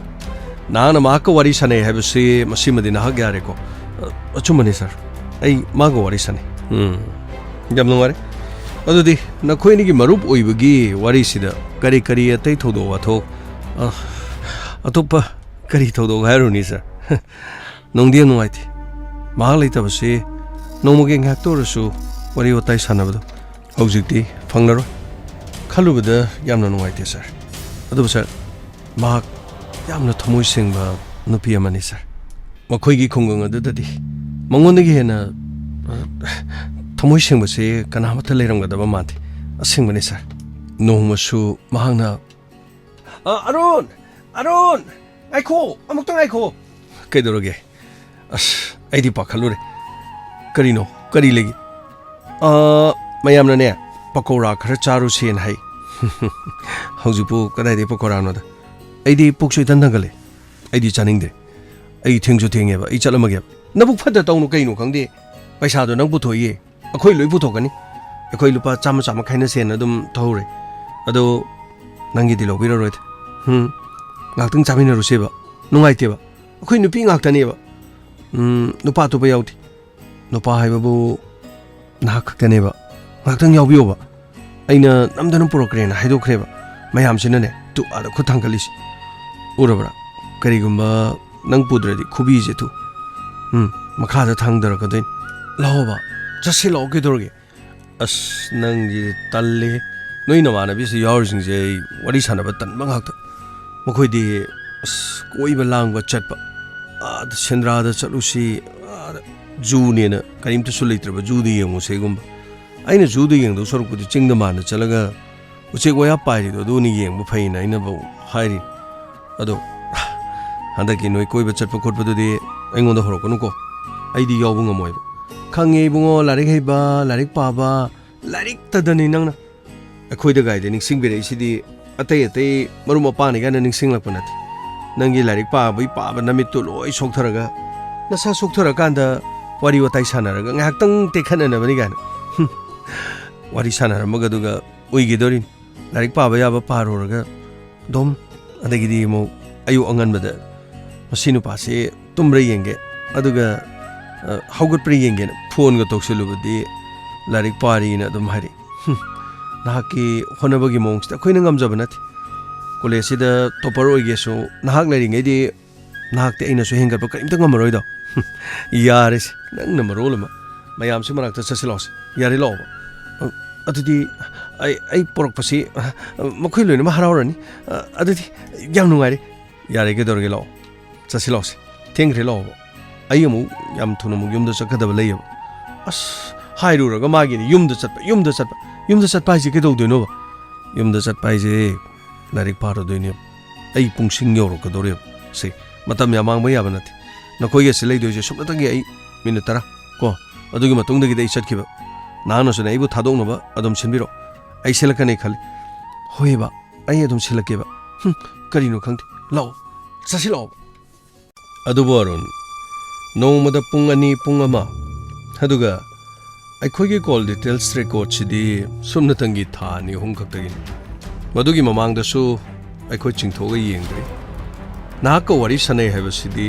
nana ma ka wari sane have se masimadi na hagyare ko achumani sir ai mago wari sane jamno wari adudi nakhoi ni marup oibagi wari sida kari kari atai thodo watho atopa kari thodo gairuni sir nongdi nuaiti mahalai tabase nongmoge ngaktorasu wari otai sanabado haujikti phangnaro khalubada yamna nuaiti sir adu sir ma yamna thamoi singba nupi amani sir makhoi gi khongang adudadi mangondagi hena thamoi singbase kanamata leiramgadaba mate asingmani sir nomasu mahangna arun aiko amuktang aiko kaidoroge as aidi pakhalure karino kari legi mayamna ne pakora khara charu sen hai haujipu kadai de pakora no da aidi puksui tandangale aidi chaningde ai thengju thengeba ai chalamage nabuk phada tawnu kaino khangde paisa do nang puthoye akhoi loi puthokani akhoi lupa chama chama khaina sen adum thore ado nangi di lobira roit ngaktang chamina ruseba nungaiteba akhoi nupi ngaktani ba nupa to ba yauti nupa haibabu na khaktane ba ngaktang yaubiyo ba aina namdana program haidokhreba mayam sinane tu ada khutangkalis urabra karigumba nang pudradi khubi je tu makhada thangdara kadin lahoba jasi lo ke dorge as nang ji talle noi na mana bi se yaur sing je wari sana ba tan bang hakta makhoi di as koi ba lang ba chat ba ad sendra da chalusi ju ne na karim tu sulitra ba ju di yemu se gumba aina ju di yeng do sorok pu chingda mana chalaga uche goya pai ri do ni yeng bu phai na ina ba hairi ado handaki noi koi ba chat pa khot pa do di aingon da horok ko aidi yaw bu ngomoi khangei bungo larik heiba larik pa ba larik tadani nangna akhoi da gai de ning sing bere isidi atai atai maru ma pa ni ga na ning sing lakpa nati nangi larik pa bai pa ba namit to loi sok tharaga nasa sok thara kanda wari watai sanaraga ngaktang te khana na bani ga wari sanara maga duga uigi dorin larik pa ba ya ba pa roraga dom adagi di mo ayu angan bada masinu pa se tumra yenge aduga haugat pri yenge phone ga toksilu badi larik pari na dum hari nahaki honabagi mongsta khoina ngamjaba nathi college da topper oige so nahak lairingai di nahak te aina so hengar ba kaimta ngamaroi da yares nang na marolama mayam se manak ta sasilos yari lo adudi ai porok pasi makhoi loina ma harawrani adudi yam nungai yare ke dorge lo sasilos thengre lo ai amu yam thuna mu yum da sakadaba leyo as hairu raga magi ni yum da satpa ji ke do doino yum da satpa ji larik paro doino ꯑꯩ ꯄꯨꯡꯁꯤꯡ ꯌꯧꯔꯛꯀꯗꯧꯔꯦꯕ ꯁꯤ ꯃꯇꯝ ꯌꯥꯝ ꯃꯥꯡꯕ ꯌꯥꯕ ꯅꯠꯇꯦ ꯅꯈꯣꯏꯒꯤ ꯑꯁꯤ ꯂꯩꯗꯣꯏꯁꯦ ꯁꯨꯞꯅꯇꯪꯒꯤ ꯑꯩ ꯃꯤꯅꯤꯠ 10 ꯀꯣ ꯑꯗꯨꯒꯤ ꯃꯇꯨꯡꯗꯒꯤꯗꯤ ꯑꯩ ꯆꯠꯈꯤꯕ ꯅꯍꯥꯛꯅꯁꯨꯅꯦ ꯑꯩꯕꯨ ꯊꯥꯗꯣꯛꯅꯕ ꯑꯗꯨꯝ ꯁꯤꯟꯕꯤꯔꯣ ꯑꯩ ꯁꯤꯜꯂꯛꯀꯅꯤ ꯈꯜꯂꯤ ꯍꯣꯏꯕ ꯑꯩ ꯑꯗꯨꯝ ꯁꯤꯜꯂꯛꯀꯦꯕ ꯀꯔꯤꯅꯣ ꯈꯪꯗꯦ ꯂꯥꯛꯑꯣ ꯆꯠꯁꯤ ꯂꯥꯛꯑꯣ ꯑꯗꯨꯕꯨ ꯑꯔꯨꯟ ꯅꯣꯡꯃꯗ ꯄꯨꯡ 2 ꯄꯨꯡ 1 ꯑꯗꯨꯒ ꯑꯩꯈꯣꯏꯒꯤ ꯀꯣꯜ ꯗꯤꯇꯦꯜꯁ ꯔꯦꯀꯣꯔꯗꯁꯤꯗꯤ ꯁꯨꯞꯅꯇꯪꯒꯤ ꯊꯥ 2-3 ꯈꯛꯇꯒꯤꯅꯤ ꯃꯗꯨꯒꯤ ꯃꯃꯥꯡꯗꯁꯨ ꯑꯩꯈꯣꯏ ꯆꯤꯡꯊꯣꯛꯑꯒ ꯌꯦꯡꯗ꯭ꯔꯤ ꯅꯍꯥꯛꯀ ꯋꯥꯔꯤ ꯁꯥꯟꯅꯩ ꯍꯥꯏꯕꯁꯤꯗꯤ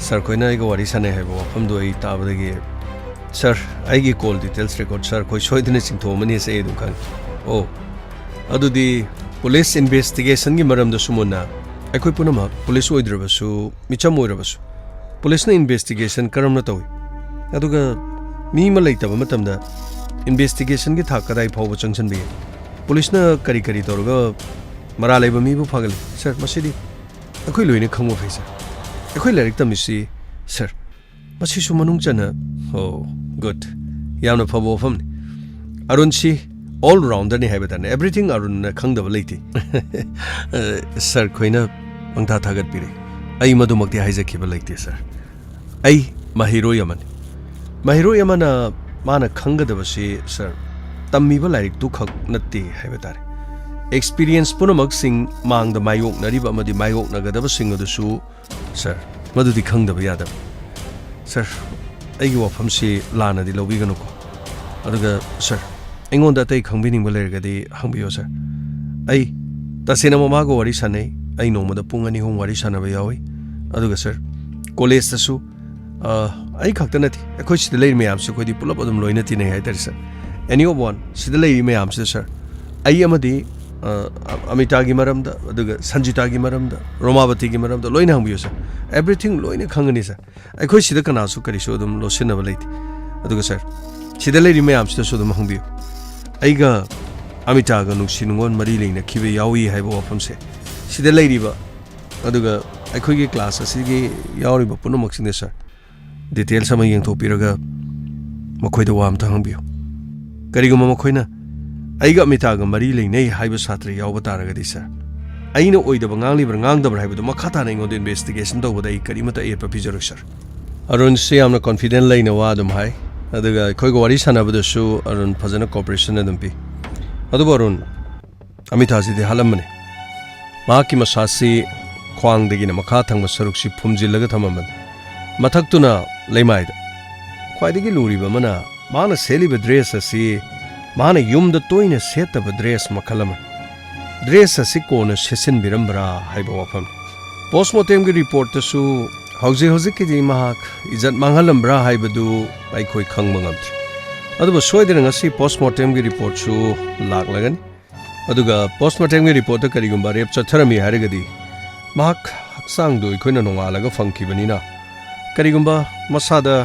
ꯁꯔ ꯈꯣꯏꯅ ꯑꯩꯒ ꯋꯥꯔꯤ ꯁꯥꯟꯅꯩ ꯍꯥꯏꯕ ꯋꯥꯐꯝꯗꯣ ꯑꯩ ꯇꯥꯕꯗꯒꯤ ꯁꯔ ꯑꯩꯒꯤ ꯀꯣꯜ ꯗꯤꯇꯦꯜꯁ ꯔꯦꯀꯣꯔꯗ ꯁꯔ ꯈꯣꯏ ꯁꯣꯏꯗꯅ ꯆꯤꯡꯊꯣꯛꯑꯃꯅꯤ ꯑꯁꯤ ꯑꯩ ꯑꯗꯨꯝ ꯈꯪꯉꯤ ꯑꯣ ꯑꯗꯨꯗꯤ ꯄꯨꯂꯤꯁ ꯏꯟꯚꯦꯁꯇꯤꯒꯦꯁꯟꯒꯤ ꯃꯔꯝꯗꯁꯨ ꯃꯨꯟꯅ ꯑꯩꯈꯣꯏ ꯄꯨꯝꯅꯃꯛ ꯄꯨꯂꯤꯁ ꯑꯣꯏꯗ꯭ꯔꯕꯁꯨ ꯃꯤꯆꯝ ꯑꯣꯏꯔꯕꯁꯨ ꯄꯨꯂꯤꯁꯅ ꯏꯟꯚꯦꯁꯇꯤꯒꯦꯁꯟ ꯀꯔꯝꯅ ꯇꯧꯏ ꯑꯗꯨꯒ ꯃꯤ ꯑꯃ ꯂꯩꯇꯕ ꯃꯇꯝꯗ ꯏꯟꯚꯦꯁꯇꯤꯒꯦꯁꯟꯒꯤ ꯊꯥꯛ ꯀꯗꯥꯏ ꯐꯥꯎꯕ ꯆꯪꯁꯤꯟꯕ ꯌꯥꯏ ꯄꯨꯂꯤꯁꯅ ꯀꯔꯤ ꯀꯔꯤ ꯇꯧꯔꯒ ꯃꯔꯥ ꯂꯩꯕ ꯃꯤꯕꯨ ꯐꯒꯠꯂꯤ ꯁꯔ ꯃꯁꯤꯗꯤ ꯑꯩꯈꯣꯏ ꯂꯣꯏꯅ ꯈꯪꯕ ꯐꯩ ꯁꯔ ꯑꯩꯈꯣꯏ ꯂꯥꯏꯔꯤꯛ ꯇꯝꯃꯤꯁꯤ ꯁꯔ ꯃꯁꯤꯁꯨ ꯃꯅꯨꯡ ꯆꯟꯅ ꯑꯣ ꯒꯨꯗ ꯌꯥꯝꯅ ꯐꯕ ꯋꯥꯐꯝꯅꯤ ꯑꯔꯨꯟꯁꯤ all rounder ni haibadane everything arun khangdaba leiti sir khoina pangtha thagat pire ai madumakti haijakhiba leiti sir ai mahiro yamana mana khangadaba si sir tammiba lairik tu khak natti haibadare experience punamak sing mangda mayok nariba amadi mayok nagadaba sing adusu sir madudi khangdaba yadaba sir ai wafam si lana di lobiganu ko aduga sir ꯑꯩꯉꯣꯟꯗ ꯑꯇꯩ ꯈꯪꯕꯤꯅꯤꯡꯕ ꯂꯩꯔꯒꯗꯤ ꯍꯪꯕꯤꯌꯣ sir ꯑꯩ ꯇꯁꯦꯡꯅ ꯃꯃꯥꯒ ꯋꯥꯔꯤ ꯁꯥꯟꯅꯩ ꯑꯩ ꯅꯣꯡꯃꯗ ꯄꯨꯡ 2-3 ꯋꯥꯔꯤ ꯁꯥꯟꯅꯕ ꯌꯥꯎꯏ ꯑꯗꯨꯒ ꯁꯔ ꯀꯣꯂꯦꯖꯇꯁꯨ ꯑꯩ ꯈꯛꯇ ꯅꯠꯇꯦ ꯑꯩꯈꯣꯏ ꯁꯤꯗ ꯂꯩꯔꯤ ꯃꯌꯥꯝꯁꯦ ꯑꯩꯈꯣꯏꯗꯤ ꯄꯨꯂꯞ ꯑꯗꯨꯝ ꯂꯣꯏꯅ ꯇꯤꯟꯅꯩ ꯍꯥꯏꯇꯥꯔꯦ ꯁꯔ ꯑꯦꯅꯤ ꯑꯣꯐ ꯋꯥꯟ ꯁꯤꯗ ꯂꯩꯔꯤ ꯃꯌꯥꯝꯁꯤꯗ ꯁꯔ ꯑꯩ ꯑꯃꯗꯤ ꯑꯃꯤꯇꯥꯒꯤ ꯃꯔꯝꯗ ꯑꯗꯨꯒ ꯁꯟꯖꯤꯇꯥꯒꯤ ꯃꯔꯝꯗ ꯔꯣꯃꯥꯕꯇꯤꯒꯤ ꯃꯔꯝꯗ ꯂꯣꯏꯅ ꯍꯪꯕꯤꯌꯨ ꯁꯔ ꯑꯦꯚ꯭ꯔꯤꯊꯤꯡ ꯂꯣꯏꯅ ꯈꯪꯒꯅꯤ ꯁꯔ ꯑꯩꯈꯣꯏ ꯁꯤꯗ ꯀꯅꯥꯁꯨ ꯀꯔꯤꯁꯨ ꯑꯗꯨꯝ ꯂꯣꯠꯁꯤꯟꯅꯕ ꯂꯩꯇꯦ ꯑꯗꯨꯒ ꯁꯔ ꯁꯤꯗ ꯂꯩꯔꯤ ꯃꯌꯥꯝꯁꯤꯗꯁꯨ ꯑꯗꯨꯝ ꯍꯪꯕꯤꯌꯨ ꯑꯩꯒ ꯑꯃꯤꯇꯥꯒ ꯅꯨꯡꯁꯤ ꯅꯨꯡꯉꯣꯟ ꯃꯔꯤ ꯂꯩꯅꯈꯤꯕ ꯌꯥꯎꯏ ꯍꯥꯏꯕ ꯋꯥꯐꯝꯁꯦ ꯁꯤꯗ ꯂꯩꯔꯤꯕ ꯑꯗꯨꯒ ꯑꯩꯈꯣꯏꯒꯤ ꯀ꯭ꯂꯥꯁ ꯑꯁꯤꯒꯤ ꯌꯥꯎꯔꯤꯕ ꯄꯨꯝꯅꯃꯛꯁꯤꯡꯗ ꯁꯔ ꯗꯤꯇꯦꯜꯁ ꯑꯃ ꯌꯦꯡꯊꯣꯛꯄꯤꯔꯒ ꯃꯈꯣꯏꯗ ꯋꯥ ꯑꯃꯇ ꯍꯪꯕꯤꯌꯨ ꯀꯔꯤꯒꯨꯝꯕ ꯃꯈꯣꯏꯅ ꯑꯩꯒ ꯑꯃꯤꯇꯥꯒ ꯃꯔꯤ ꯂꯩꯅꯩ ꯍꯥꯏꯕ ꯁꯥꯇ꯭ꯔ ꯌꯥꯎꯕ ꯇꯥꯔꯒꯗꯤ ꯁꯔ ꯑꯩꯅ ꯑꯣꯏꯗꯕ ꯉꯥꯡꯂꯤꯕ꯭ꯔꯥ ꯉꯥꯡꯗꯕ꯭ꯔꯥ ꯍꯥꯏꯕꯗꯨ ꯃꯈꯥ ꯇꯥꯅ ꯑꯩꯉꯣꯟꯗ ꯏꯟꯚꯦꯁꯇꯤꯒꯦꯁꯟ ꯇꯧꯕꯗ ꯑꯩ ꯀꯔꯤꯃꯠꯇ ꯑꯌꯦꯠꯄ ꯄꯤꯖꯔꯣꯏ ꯁꯔ ꯑꯔꯨꯟꯁꯤ ꯌꯥꯝꯅ ꯀꯣꯟꯐꯤꯗꯦꯟ ꯂꯩꯅ ꯋꯥ ꯑꯗꯨꯝ ꯍꯥꯏ ꯑꯗꯨꯒ ꯑꯩꯈꯣꯏꯒ ꯋꯥꯔꯤ ꯁꯥꯟꯅꯕꯗꯁꯨ ꯑꯔꯨꯟ ꯐꯖꯅ ꯀꯣꯑꯣꯄꯔꯦꯁꯟ ꯑꯗꯨꯝ ꯄꯤ ꯑꯗꯨꯕꯨ ꯑꯔꯨꯟ ꯑꯃꯤꯇꯥꯁꯤꯗꯤ ꯍꯥꯜꯂꯝꯕꯅꯤ ꯃꯍꯥꯛꯀꯤ ꯃꯁꯥꯁꯤ ꯈ꯭ꯋꯥꯡꯗꯒꯤꯅ ꯃꯈꯥ ꯊꯪꯕ ꯁꯔꯨꯛꯁꯤ ꯐꯨꯝꯖꯤꯜꯂꯒ ꯊꯝꯃꯝꯕꯅꯤ ꯃꯊꯛꯇꯨꯅ ꯂꯩꯃꯥꯏꯗ ꯈ꯭ꯋꯥꯏꯗꯒꯤ ꯂꯨꯔꯤꯕ ꯑꯃꯅ ꯃꯥꯅ ꯁꯦꯠꯂꯤꯕ ꯗ꯭ꯔꯦꯁ ꯑꯁꯤ ꯃꯥꯅ ꯌꯨꯝꯗ ꯇꯣꯏꯅ ꯁꯦꯠꯇꯕ ꯗ꯭ꯔꯦꯁ ꯃꯈꯜ ꯑꯃꯅꯤ ꯗ꯭ꯔꯦꯁ ꯑꯁꯤ ꯀꯣꯟꯅ ꯁꯦꯠꯆꯤꯟꯕꯤꯔꯝꯕ꯭ꯔꯥ ꯍꯥꯏꯕ ꯋꯥꯐꯝꯅꯤ ꯄꯣꯁꯃꯣꯔꯇꯦꯝꯒꯤ ꯔꯤꯄꯣꯔꯠꯇꯁꯨ ꯍꯧꯖꯤꯛꯀꯤꯗꯤ ꯃꯍꯥꯛ ꯏꯖꯠ ꯃꯥꯡꯍꯜꯂꯝꯕ꯭ꯔꯥ ꯍꯥꯏꯕꯗꯨ ꯑꯩꯈꯣꯏ ꯈꯪꯕ ꯉꯝꯗ꯭ꯔꯤ ꯑꯗꯨꯕꯨ ꯁꯣꯏꯗꯅ ꯉꯁꯤ ꯄꯣꯁꯃꯣꯔꯇꯦꯝꯒꯤ ꯔꯤꯄꯣꯔꯠꯁꯨ ꯂꯥꯛꯂꯒꯅꯤ ꯑꯗꯨꯒ ꯄꯣꯁꯃꯣꯔꯇꯦꯝꯒꯤ ꯔꯤꯄꯣꯔꯠꯇ ꯀꯔꯤꯒꯨꯝꯕ ꯔꯦꯞ ꯆꯠꯊꯔꯝꯃꯤ ꯍꯥꯏꯔꯒꯗꯤ ꯃꯍꯥꯛ ꯍꯛꯆꯥꯡꯗꯨ ꯑꯩꯈꯣꯏꯅ ꯅꯣꯡꯉꯥꯜꯂꯒ ꯐꯪꯈꯤꯕꯅꯤꯅ ꯀꯔꯤꯒꯨꯝꯕ ꯃꯁꯥꯗ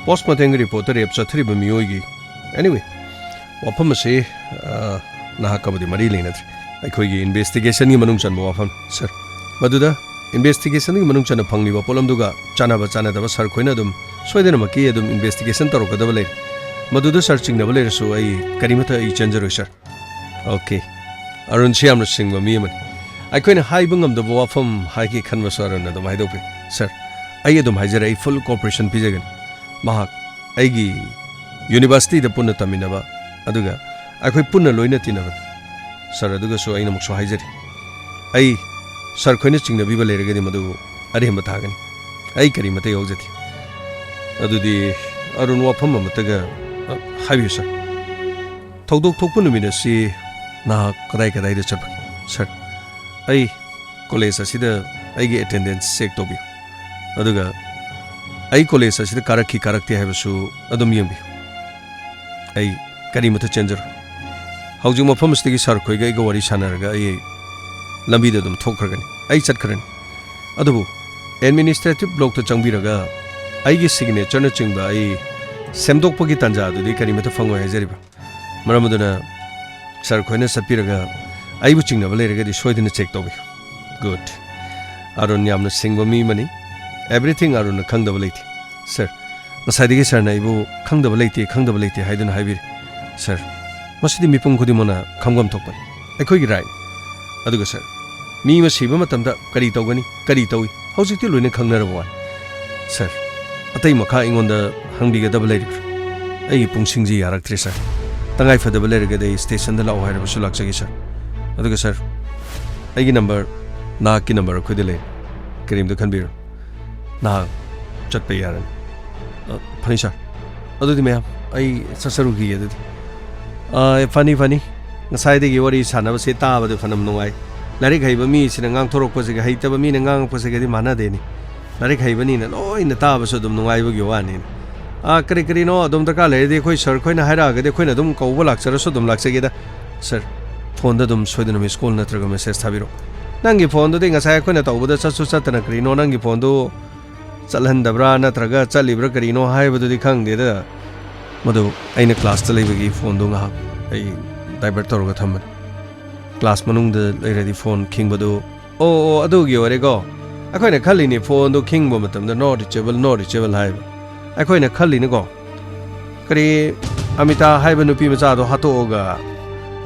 ꯄꯣꯁꯃꯣꯔꯇꯦꯝꯒꯤ ꯔꯤꯄꯣꯔꯠꯇ ꯔꯦꯞ ꯆꯠꯊꯔꯤꯕ ꯃꯤꯑꯣꯏꯒꯤ ꯑꯦꯅꯤꯋꯦ ꯋꯥꯐꯝ ꯑꯁꯤ ꯅꯍꯥꯛꯀꯕꯨꯗꯤ ꯃꯔꯤ ꯂꯩꯅꯗ꯭ꯔꯤ ꯑꯩꯈꯣꯏꯒꯤ ꯏꯟꯚꯦꯁꯇꯤꯒꯦꯁꯟꯒꯤ ꯃꯅꯨꯡ ꯆꯟꯕ ꯋꯥꯐꯝ ꯁꯔ ꯃꯗꯨꯗ ꯏꯟꯚꯦꯁꯇꯤꯒꯦꯁꯟꯒꯤ ꯃꯅꯨꯡ ꯆꯟꯅ ꯐꯪꯂꯤꯕ ꯄꯣꯠꯂꯝꯗꯨꯒ ꯆꯥꯟꯅꯕ ꯆꯥꯟꯅꯗꯕ ꯁꯔ ꯈꯣꯏꯅ ꯑꯗꯨꯝ ꯁꯣꯏꯗꯅꯃꯛꯀꯤ ꯑꯗꯨꯝ ꯏꯟꯚꯦꯁꯇꯤꯒꯦꯁꯟ ꯇꯧꯔꯛꯀꯗꯕ ꯂꯩꯔꯤ ꯃꯗꯨꯗ ꯁꯔ ꯆꯤꯡꯅꯕ ꯂꯩꯔꯁꯨ ꯑꯩ ꯀꯔꯤꯃꯠꯇ ꯑꯩ ꯆꯦꯟꯖꯔꯣꯏ ꯁꯔ ꯑꯣꯀꯦ ꯑꯔꯨꯟꯁꯤ ꯌꯥꯝꯅ ꯁꯤꯡꯕ ꯃꯤ ꯑꯃꯅꯤ ꯑꯩꯈꯣꯏꯅ ꯍꯥꯏꯕ ꯉꯝꯗꯕ ꯋꯥꯐꯝ ꯍꯥꯏꯒꯦ ꯈꯟꯕꯁꯨ ꯑꯔꯨꯟ ꯑꯗꯨꯝ ꯍꯥꯏꯗꯣꯛꯄꯤ ꯁꯔ ꯑꯩ ꯑꯗꯨꯝ ꯍꯥꯏꯖꯔꯦ ꯑꯩ ꯐꯨꯜ ꯀꯣꯑꯣꯄꯔꯦꯁꯟ ꯄꯤꯖꯒꯅꯤ ꯃꯍꯥꯛ ꯑꯩꯒꯤ ꯌꯨꯅꯤꯚꯔꯁꯤꯇꯤꯗ ꯄꯨꯟꯅ ꯇꯝꯃꯤꯟꯅꯕ ꯑꯗꯨꯒ ꯑꯩꯈꯣꯏ ꯄꯨꯟꯅ ꯂꯣꯏꯅ ꯇꯤꯟꯅꯕꯅꯤ ꯁꯔ ꯑꯗꯨꯒꯁꯨ ꯑꯩꯅ ꯑꯃꯨꯛꯁꯨ ꯍꯥꯏꯖꯔꯤ ꯑꯩ ꯁꯔ ꯈꯣꯏꯅ ꯆꯤꯡꯅꯕꯤꯕ ꯂꯩꯔꯒꯗꯤ ꯃꯗꯨ ꯑꯔꯦꯝꯕ ꯊꯥꯒꯅꯤ ꯑꯩ ꯀꯔꯤꯃꯠꯇ ꯌꯥꯎꯖꯗꯦ ꯑꯗꯨꯗꯤ ꯑꯔꯨꯟ ꯋꯥꯐꯝ ꯑꯃꯠꯇꯒ ꯍꯥꯏꯕꯤꯌꯨ ꯁꯔ ꯊꯧꯗꯣꯛ ꯊꯣꯛꯄ ꯅꯨꯃꯤꯠ ꯑꯁꯤ ꯅꯍꯥꯛ ꯀꯗꯥꯏꯗ ꯆꯠꯄꯒꯦ ꯁꯔ ꯑꯩ ꯀꯣꯂꯦꯖ ꯑꯁꯤꯗ ꯑꯩꯒꯤ ꯑꯦꯇꯦꯟꯗꯦꯟꯁ ꯆꯦꯛ ꯇꯧꯕꯤꯌꯨ ꯑꯗꯨꯒ ꯑꯩ ꯀꯣꯂꯦꯖ ꯑꯁꯤꯗ ꯀꯥꯔꯛꯈꯤ ꯀꯥꯔꯛꯇꯦ ꯍꯥꯏꯕꯁꯨ ꯑꯗꯨꯝ ꯌꯦꯡꯕꯤꯌꯨ ꯑꯩ ꯀꯔꯤꯃꯠꯇ ꯆꯦꯟꯖꯔꯣꯏ ꯍꯧꯖꯤꯛ ꯃꯐꯝ ꯑꯁꯤꯗꯒꯤ ꯁꯔ ꯈꯣꯏꯒ ꯑꯩꯒ ꯋꯥꯔꯤ ꯁꯥꯟꯅꯔꯒ ꯑꯩ ꯂꯝꯕꯤꯗ ꯑꯗꯨꯝ ꯊꯣꯛꯈ꯭ꯔꯒꯅꯤ ꯑꯩ ꯆꯠꯈ꯭ꯔꯅꯤ ꯑꯗꯨꯕꯨ ꯑꯦꯗꯃꯤꯅꯤꯁꯇ꯭ꯔꯦꯇꯤቭ ꯕ꯭ꯂꯣꯛꯇ ꯆꯪꯕꯤꯔꯒ ꯑꯩꯒꯤ ꯁꯤꯒꯅꯦꯆꯔꯅꯆꯤꯡꯕ ꯑꯩ ꯁꯦꯝꯗꯣꯛꯄꯒꯤ ꯇꯥꯟꯖꯥꯗꯨꯗꯤ ꯀꯔꯤꯃꯠꯇ ꯐꯪꯉꯣꯏ ꯍꯥꯏꯖꯔꯤꯕ ꯃꯔꯝ ꯑꯗꯨꯅ ꯁꯔ ꯈꯣꯏꯅ ꯆꯠꯄꯤꯔꯒ ꯑꯩꯕꯨ ꯆꯤꯡꯅꯕ ꯂꯩꯔꯒꯗꯤ ꯁꯣꯏꯗꯅ ꯆꯦꯛ ꯇꯧꯕꯤꯌꯨ ꯒꯨꯗ ꯑꯔꯨꯟ ꯌꯥꯝꯅ ꯁꯤꯡꯕ ꯃꯤ ꯑꯃꯅꯤ ꯑꯦꯚ꯭ꯔꯤꯊꯤꯡ ꯑꯔꯨꯟꯅ ꯈꯪꯗꯕ ꯂꯩꯇꯦ ꯁꯔ ꯉꯁꯥꯏꯗꯒꯤ ꯁꯔꯅ ꯑꯩꯕꯨ ꯈꯪꯗꯕ ꯂꯩꯇꯦ ꯍꯥꯏꯗꯨꯅ ꯍꯥꯏꯕꯤꯔꯤ ꯁꯔ ꯃꯁꯤꯗꯤ ꯃꯤꯄꯨꯝ ꯈꯨꯗꯤꯡꯃꯛꯅ ꯈꯪꯐꯝ ꯊꯣꯛꯄꯅꯤ ꯑꯩꯈꯣꯏꯒꯤ ꯔꯥꯏꯠ ꯑꯗꯨꯒ sir mi ma siba matamda kari tawgani kari tawi hojikti loina khangnarabo sir atai makha ingonda hangbigadaba leiribra ai pungsingji yaraktre sir tangai fadaba leirgade station da law hairaba su lakchagi sir aduga sir ai number na ki number khudile karim da khanbir na chatpe yaran funny sir adudi me ai sasaru gi adudi funny ngasai de gi wari sanaba se taba de fanam nungai larik haiba mi sina ngang thorok pa se ga haitaba mi na ngang pa se ga di mana de ni larik haiba ni na loi na taba so dum nungai ba gi wani kari no dum da ka le de khoi sir khoi na haira ga de khoi na dum ko ba lak chara so dum lak se ge da sir phone da dum soidana mi school na traga message thabiro nangi phone do de ngasai khoi na tawba da chasu chatana kari no nangi phone do chalhan dabra na traga chalibra kari no haiba do di khang de da madu aina class ta leiba gi phone do nga ai divert toroga thamman class manung da leiradi phone king badu adu gi ore go akhoi na khali ni phone do king bo matam da not reachable haiba akhoi na khali ni go kari amita haiba nupi macha do hato ga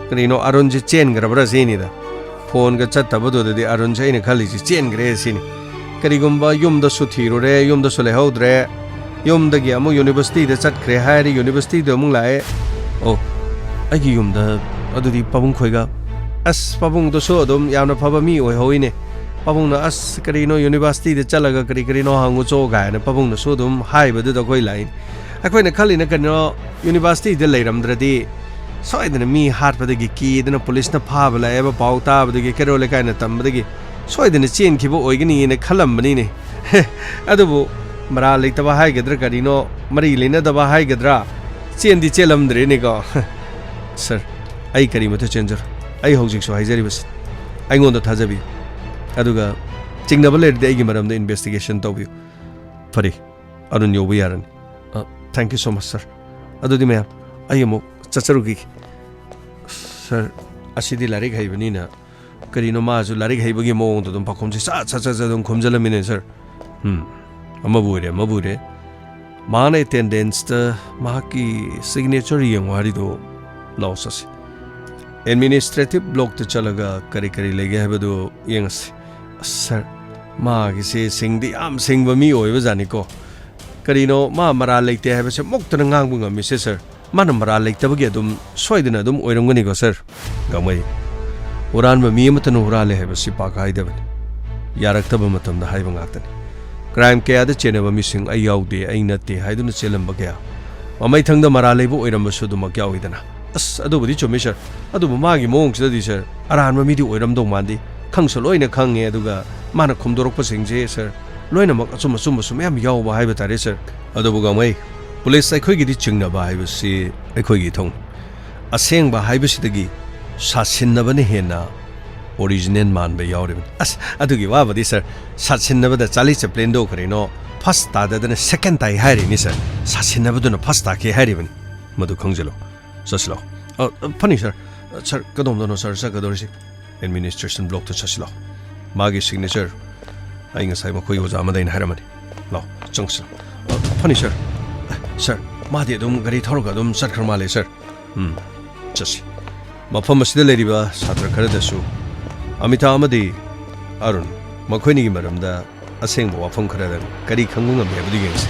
kari no arun ji chen grabra sini da phone ga chat tabadu de arun jai ne khali ji chen gre sini kari gumba yum da su thiro re yum da su le hodre yum da gi amu university da chat kre hairi university do mung lae agi yum da adu di pabung khoi ga as pabung do so dum yamna phaba mi oi hoine pabung na as kari no university da chalaga kari no hangu cho ga na pabung na so dum hai ba da koi lai akhoi na khali na kan no university da leiram dradi soidana mi har pa da gi ki da police na phaba la eba pauta ba da gi kero le kai na tam ba da gi soidana chen ki bo oi gi ni ne khalam bani ne adu bu mara le ta ba hai gadra kari no mari le na da ba hai gadra chen di chelam dre ne go sir ai kari mata changer ai hojik so haijari bas ai ngonda thajabi aduga chingnaba le de ai maram da investigation tawbi fari arun yobu yaran thank you so much sir adudi me ai mo chacharugi sir asidi larik haibani na kari no ma ju larik haibagi mong to dum pakhom chi sa dum khomjalamine sir amabure mana attendance ta mahaki signature yengwari do lausasi administrative block to chalaga kari lege habadu yengas sir ma gi se singdi am singba mi oiba jani ko kari no ma mara leite habe se mokta ngang bunga mi se sir mana mara leite bagi adum soidina adum oirongani ko sir gamai uran ba mi mata no urale habe si pa kai da yarakta ba matam da haiba ngatan crime ke ada chene ba mi sing ai yaude ai nate haiduna chelam ba kya mamai thang da mara leibo oiram ba su dum kya oidana as adu budi chomi sir adu magi mong sida di sir aran ma mi di oiram dong mandi khang so loina khange aduga mana khumdorok pa singje sir loina mak achum sum yam yaw ba haiba tare sir adu bu gamai police ai khoi gi di chingna ba haiba si ai khoi gi thong aseng ba haiba sidagi sasin na bane hena original man ba yaw re as adu gi wa ba di sir sasin na ba da chali chaplain do kare no first ta da na second tai hairi ni sir sasin na ba do na first ta ke hairi ban madu khongjelo saslo funny sir kadom no sir sa kadorisi administration block to saslo magi signature ai nga sai ma khoi oja ma dain haramani lo chungslo funny sir ma de dum gari thor ga dum sar kharma le sir chasi mafam asida leriba satra khara da su amita amadi arun makhoi ni gi maram da aseng bo wafam khara da kari khangu ngam he budi gengs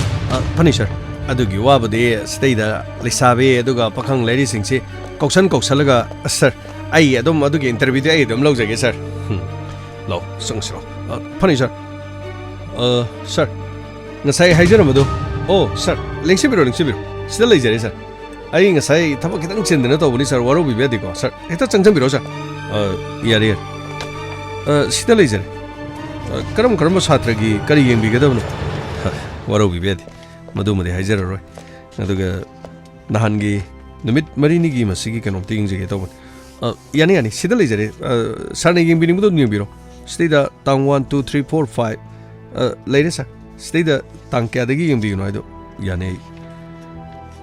funny sir adugi wabade stayda lisabe aduga pakhang lady singsi koksalaga sir ai adum adugi interview ai adum lojage sir lo sungsro funny sir sir ngasai haijara madu sir lengsibiro sida leijare sir ai ngasai thaba kitang chendena to buni sir waro bibe diko sir eta changjambiro sir yare sida leijare karam satragi kari yengbigadabno waro bibe madumadi haijara roi aduga nahangi numit marini gi masigi kanom ting jege tawon yani sida leijare sarne yengbini mudo yengbiro sida tang 1 2 3 4 5 leire sa sida tang kya dagi yengbi no ido yani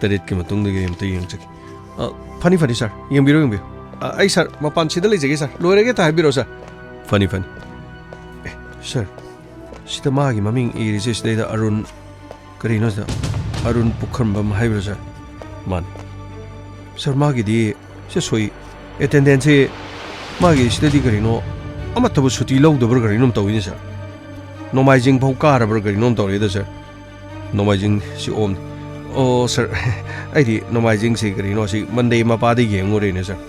tarit ki matung de game te yeng chaki funny sir yengbiro ai sir mapan sida leijage sir loirege ta habiro sir funny sir sida magi maming iri sida arun karino sa arun pukhambam haibra sir man sir magi di se soi attendance magi sida di karino ꯑꯃꯠꯇꯕꯨ ꯁꯨꯇꯤ ꯂꯧꯗꯕ꯭ꯔꯥ ꯀꯔꯤꯅꯣꯝ ꯇꯧꯏꯅꯦ ꯁꯥꯔ ꯅꯣꯡꯃꯥꯏꯖꯤꯡ ꯐꯥꯎ ꯀꯥꯔꯕ꯭ꯔꯥ ꯀꯔꯤꯅꯣꯝ ꯇꯧꯔꯦꯗ ꯁꯥꯔ ꯅꯣꯡꯃꯥꯏꯖꯤꯡ ꯁꯤ ꯑꯣꯝꯅꯤ ꯑꯣ ꯁꯥꯔ ꯑꯩꯗꯤ ꯅꯣꯡꯃꯥꯏꯖꯤꯡꯁꯤ ꯀꯔꯤꯅꯣ ꯁꯤ ꯃꯟꯗꯦ ꯃꯄꯥꯗ ꯌꯦꯡꯉꯨꯔꯦꯅꯦ ꯁꯥꯔ